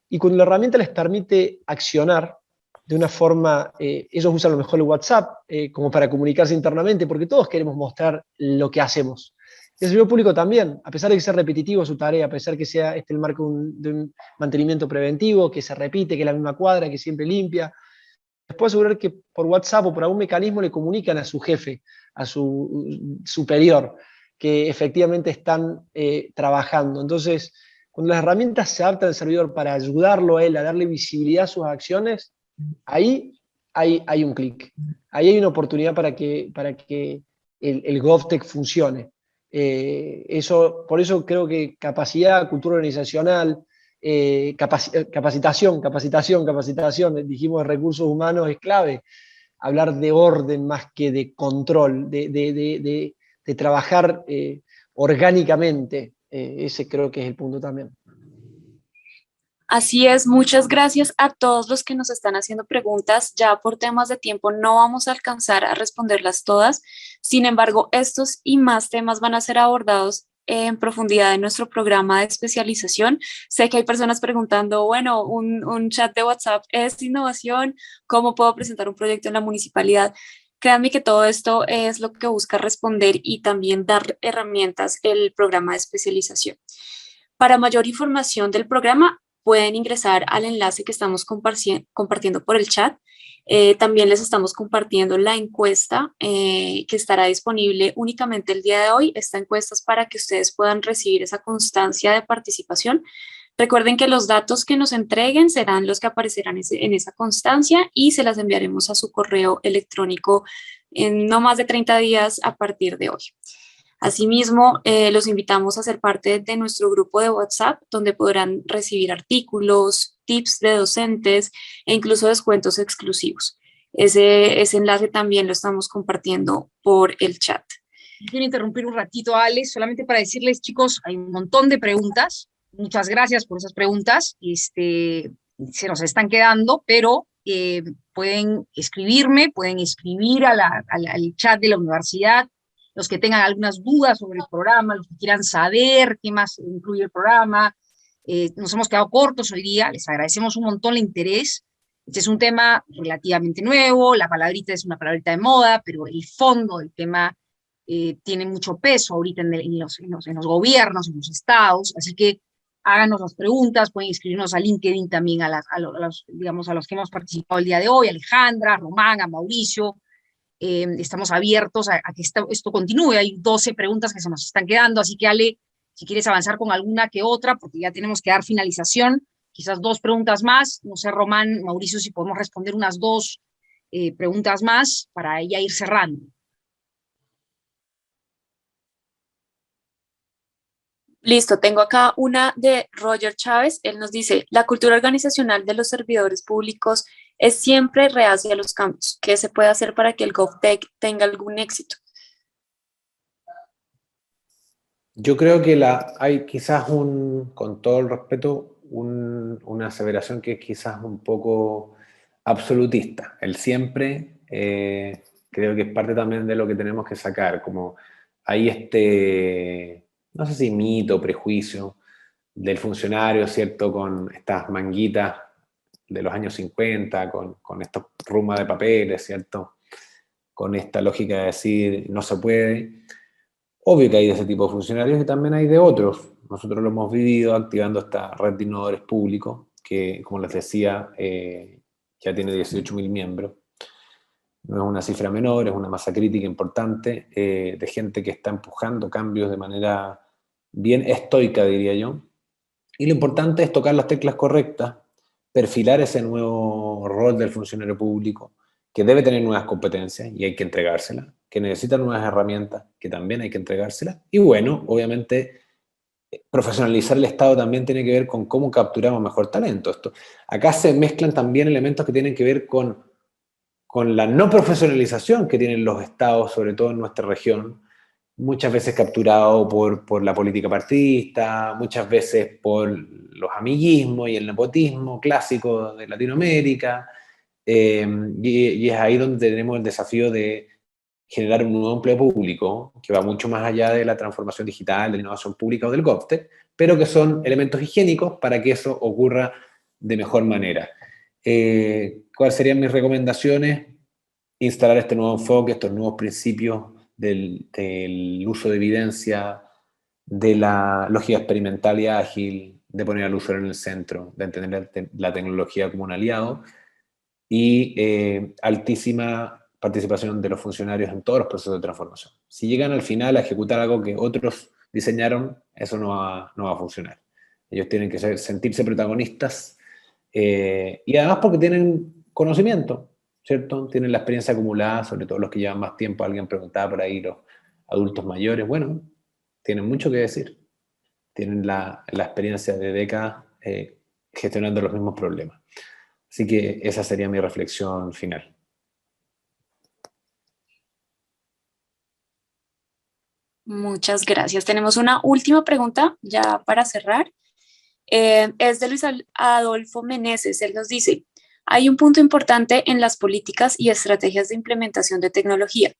y cuando la herramienta les permite accionar de una forma, ellos usan a lo mejor el WhatsApp como para comunicarse internamente, porque todos queremos mostrar lo que hacemos. El servidor público también, a pesar de que sea repetitivo su tarea, a pesar de que sea el marco de un mantenimiento preventivo, que se repite, que es la misma cuadra, que siempre limpia, les puedo asegurar que por WhatsApp o por algún mecanismo le comunican a su jefe, a su superior, que efectivamente están trabajando. Entonces, cuando las herramientas se adaptan al servidor para ayudarlo a él a darle visibilidad a sus acciones, ahí hay un clic. Ahí hay una oportunidad para que el GovTech funcione. Por eso creo que capacidad, cultura organizacional, capacitación, dijimos de recursos humanos es clave, hablar de orden más que de control, de trabajar orgánicamente, ese creo que es el punto también. Así es, muchas gracias a todos los que nos están haciendo preguntas. Ya por temas de tiempo no vamos a alcanzar a responderlas todas. Sin embargo, estos y más temas van a ser abordados en profundidad en nuestro programa de especialización. Sé que hay personas preguntando, bueno, un chat de WhatsApp es innovación, ¿cómo puedo presentar un proyecto en la municipalidad? Créanme que todo esto es lo que busca responder y también dar herramientas el programa de especialización. Para mayor información del programa, pueden ingresar al enlace que estamos compartiendo por el chat. También les estamos compartiendo la encuesta que estará disponible únicamente el día de hoy. Esta encuesta es para que ustedes puedan recibir esa constancia de participación. Recuerden que los datos que nos entreguen serán los que aparecerán en esa constancia y se las enviaremos a su correo electrónico en no más de 30 días a partir de hoy. Asimismo, los invitamos a ser parte de nuestro grupo de WhatsApp, donde podrán recibir artículos, tips de docentes e incluso descuentos exclusivos. Ese enlace también lo estamos compartiendo por el chat. Quiero interrumpir un ratito, Alex, solamente para decirles, chicos, hay un montón de preguntas. Muchas gracias por esas preguntas. Se nos están quedando, pero pueden escribirme, pueden escribir al chat de la universidad. Los que tengan algunas dudas sobre el programa, los que quieran saber qué más incluye el programa. Nos hemos quedado cortos hoy día, les agradecemos un montón el interés. Este es un tema relativamente nuevo, la palabrita es una palabrita de moda, pero el fondo del tema tiene mucho peso ahorita en los gobiernos, en los estados, así que háganos las preguntas, pueden inscribirnos a LinkedIn también a los que hemos participado el día de hoy, a Alejandra, a Román, a Mauricio. Estamos abiertos a que esto continúe. Hay 12 preguntas que se nos están quedando, así que Ale, si quieres avanzar con alguna que otra, porque ya tenemos que dar finalización, quizás 2 preguntas más, no sé, Román, Mauricio, si podemos responder unas 2 preguntas más para ya ir cerrando. Listo, tengo acá una de Roger Chávez. Él nos dice, la cultura organizacional de los servidores públicos es siempre reacia a los cambios. ¿Qué se puede hacer para que el GovTech tenga algún éxito? Yo creo que hay quizás con todo el respeto, una aseveración que es quizás un poco absolutista. El siempre creo que es parte también de lo que tenemos que sacar, como hay no sé si mito, prejuicio del funcionario, ¿cierto? Con estas manguitas de los años 50, con estos rumas de papeles, ¿cierto? Con esta lógica de decir no se puede. Obvio que hay de ese tipo de funcionarios y también hay de otros. Nosotros lo hemos vivido activando esta red de innovadores públicos, que, como les decía, ya tiene 18.000 miembros. No es una cifra menor, es una masa crítica importante de gente que está empujando cambios de manera bien estoica, diría yo. Y lo importante es tocar las teclas correctas, perfilar ese nuevo rol del funcionario público, que debe tener nuevas competencias y hay que entregárselas, que necesita nuevas herramientas, que también hay que entregárselas. Y bueno, obviamente, profesionalizar el Estado también tiene que ver con cómo capturamos mejor talento. Acá se mezclan también elementos que tienen que ver con la no profesionalización que tienen los estados, sobre todo en nuestra región, muchas veces capturado por la política partidista, muchas veces por los amiguismos y el nepotismo clásico de Latinoamérica, y es ahí donde tenemos el desafío de generar un nuevo empleo público, que va mucho más allá de la transformación digital, de la innovación pública o del GovTech, pero que son elementos higiénicos para que eso ocurra de mejor manera. ¿Cuáles serían mis recomendaciones? Instalar este nuevo enfoque, estos nuevos principios del uso de evidencia, de la lógica experimental y ágil, de poner al usuario en el centro, de entender la tecnología como un aliado y altísima participación de los funcionarios en todos los procesos de transformación. Si llegan al final a ejecutar algo que otros diseñaron, eso no va a funcionar. Ellos tienen que sentirse protagonistas y además porque tienen conocimiento, ¿cierto? Tienen la experiencia acumulada, sobre todo los que llevan más tiempo. Alguien preguntaba por ahí, los adultos mayores, bueno, tienen mucho que decir. Tienen la experiencia de décadas gestionando los mismos problemas. Así que esa sería mi reflexión final. Muchas gracias. Tenemos una última pregunta ya para cerrar. Es de Luis Adolfo Meneses. Él nos dice, hay un punto importante en las políticas y estrategias de implementación de tecnología,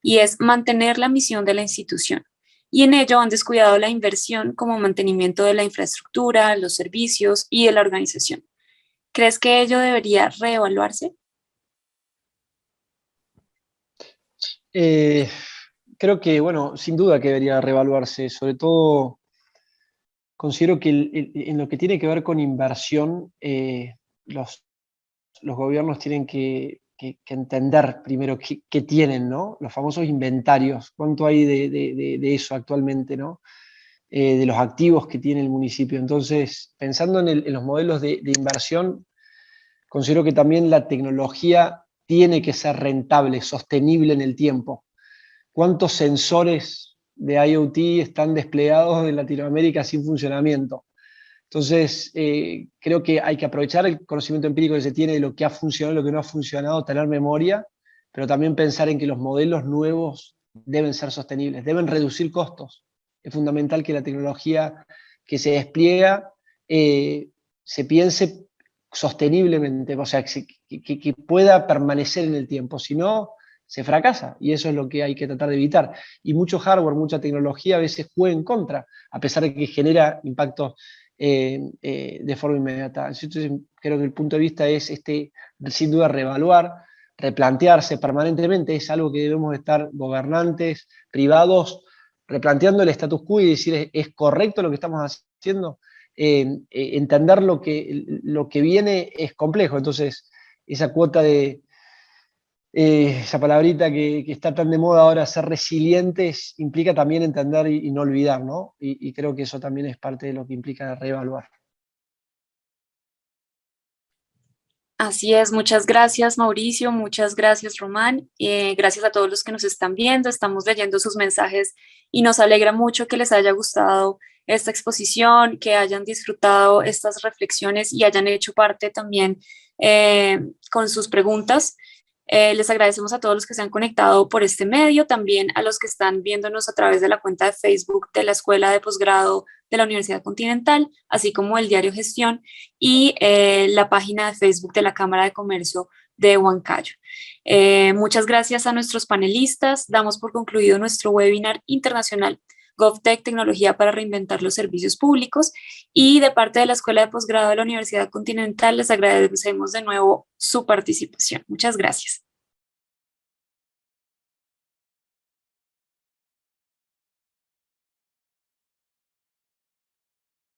y es mantener la misión de la institución. Y en ello han descuidado la inversión como mantenimiento de la infraestructura, los servicios y de la organización. ¿Crees que ello debería reevaluarse? Creo que, bueno, sin duda que debería reevaluarse, sobre todo considero que en lo que tiene que ver con inversión, los gobiernos tienen que entender primero qué tienen, ¿no? Los famosos inventarios, cuánto hay de eso actualmente, ¿no? De los activos que tiene el municipio. Entonces, pensando en los modelos de inversión, considero que también la tecnología tiene que ser rentable, sostenible en el tiempo. ¿Cuántos sensores de IoT están desplegados en Latinoamérica sin funcionamiento? Entonces, creo que hay que aprovechar el conocimiento empírico que se tiene de lo que ha funcionado y lo que no ha funcionado, tener memoria, pero también pensar en que los modelos nuevos deben ser sostenibles, deben reducir costos. Es fundamental que la tecnología que se despliega se piense sosteniblemente, o sea, que pueda permanecer en el tiempo, si no, se fracasa, y eso es lo que hay que tratar de evitar. Y mucho hardware, mucha tecnología a veces juega en contra, a pesar de que genera impactos de forma inmediata. Entonces, creo que el punto de vista es sin duda reevaluar, replantearse permanentemente, es algo que debemos estar gobernantes, privados, replanteando el status quo y decir, ¿es correcto lo que estamos haciendo? Entender lo que viene es complejo, entonces esa cuota esa palabrita que está tan de moda ahora, ser resilientes, implica también entender y no olvidar, ¿no? Y creo que eso también es parte de lo que implica reevaluar. Así es, muchas gracias Mauricio, muchas gracias Román, gracias a todos los que nos están viendo, estamos leyendo sus mensajes y nos alegra mucho que les haya gustado esta exposición, que hayan disfrutado estas reflexiones y hayan hecho parte también con sus preguntas. Les agradecemos a todos los que se han conectado por este medio, también a los que están viéndonos a través de la cuenta de Facebook de la Escuela de Posgrado de la Universidad Continental, así como el diario Gestión y la página de Facebook de la Cámara de Comercio de Huancayo. Muchas gracias a nuestros panelistas. Damos por concluido nuestro webinar internacional GovTech, tecnología para reinventar los servicios públicos, y de parte de la Escuela de Posgrado de la Universidad Continental les agradecemos de nuevo su participación. Muchas gracias.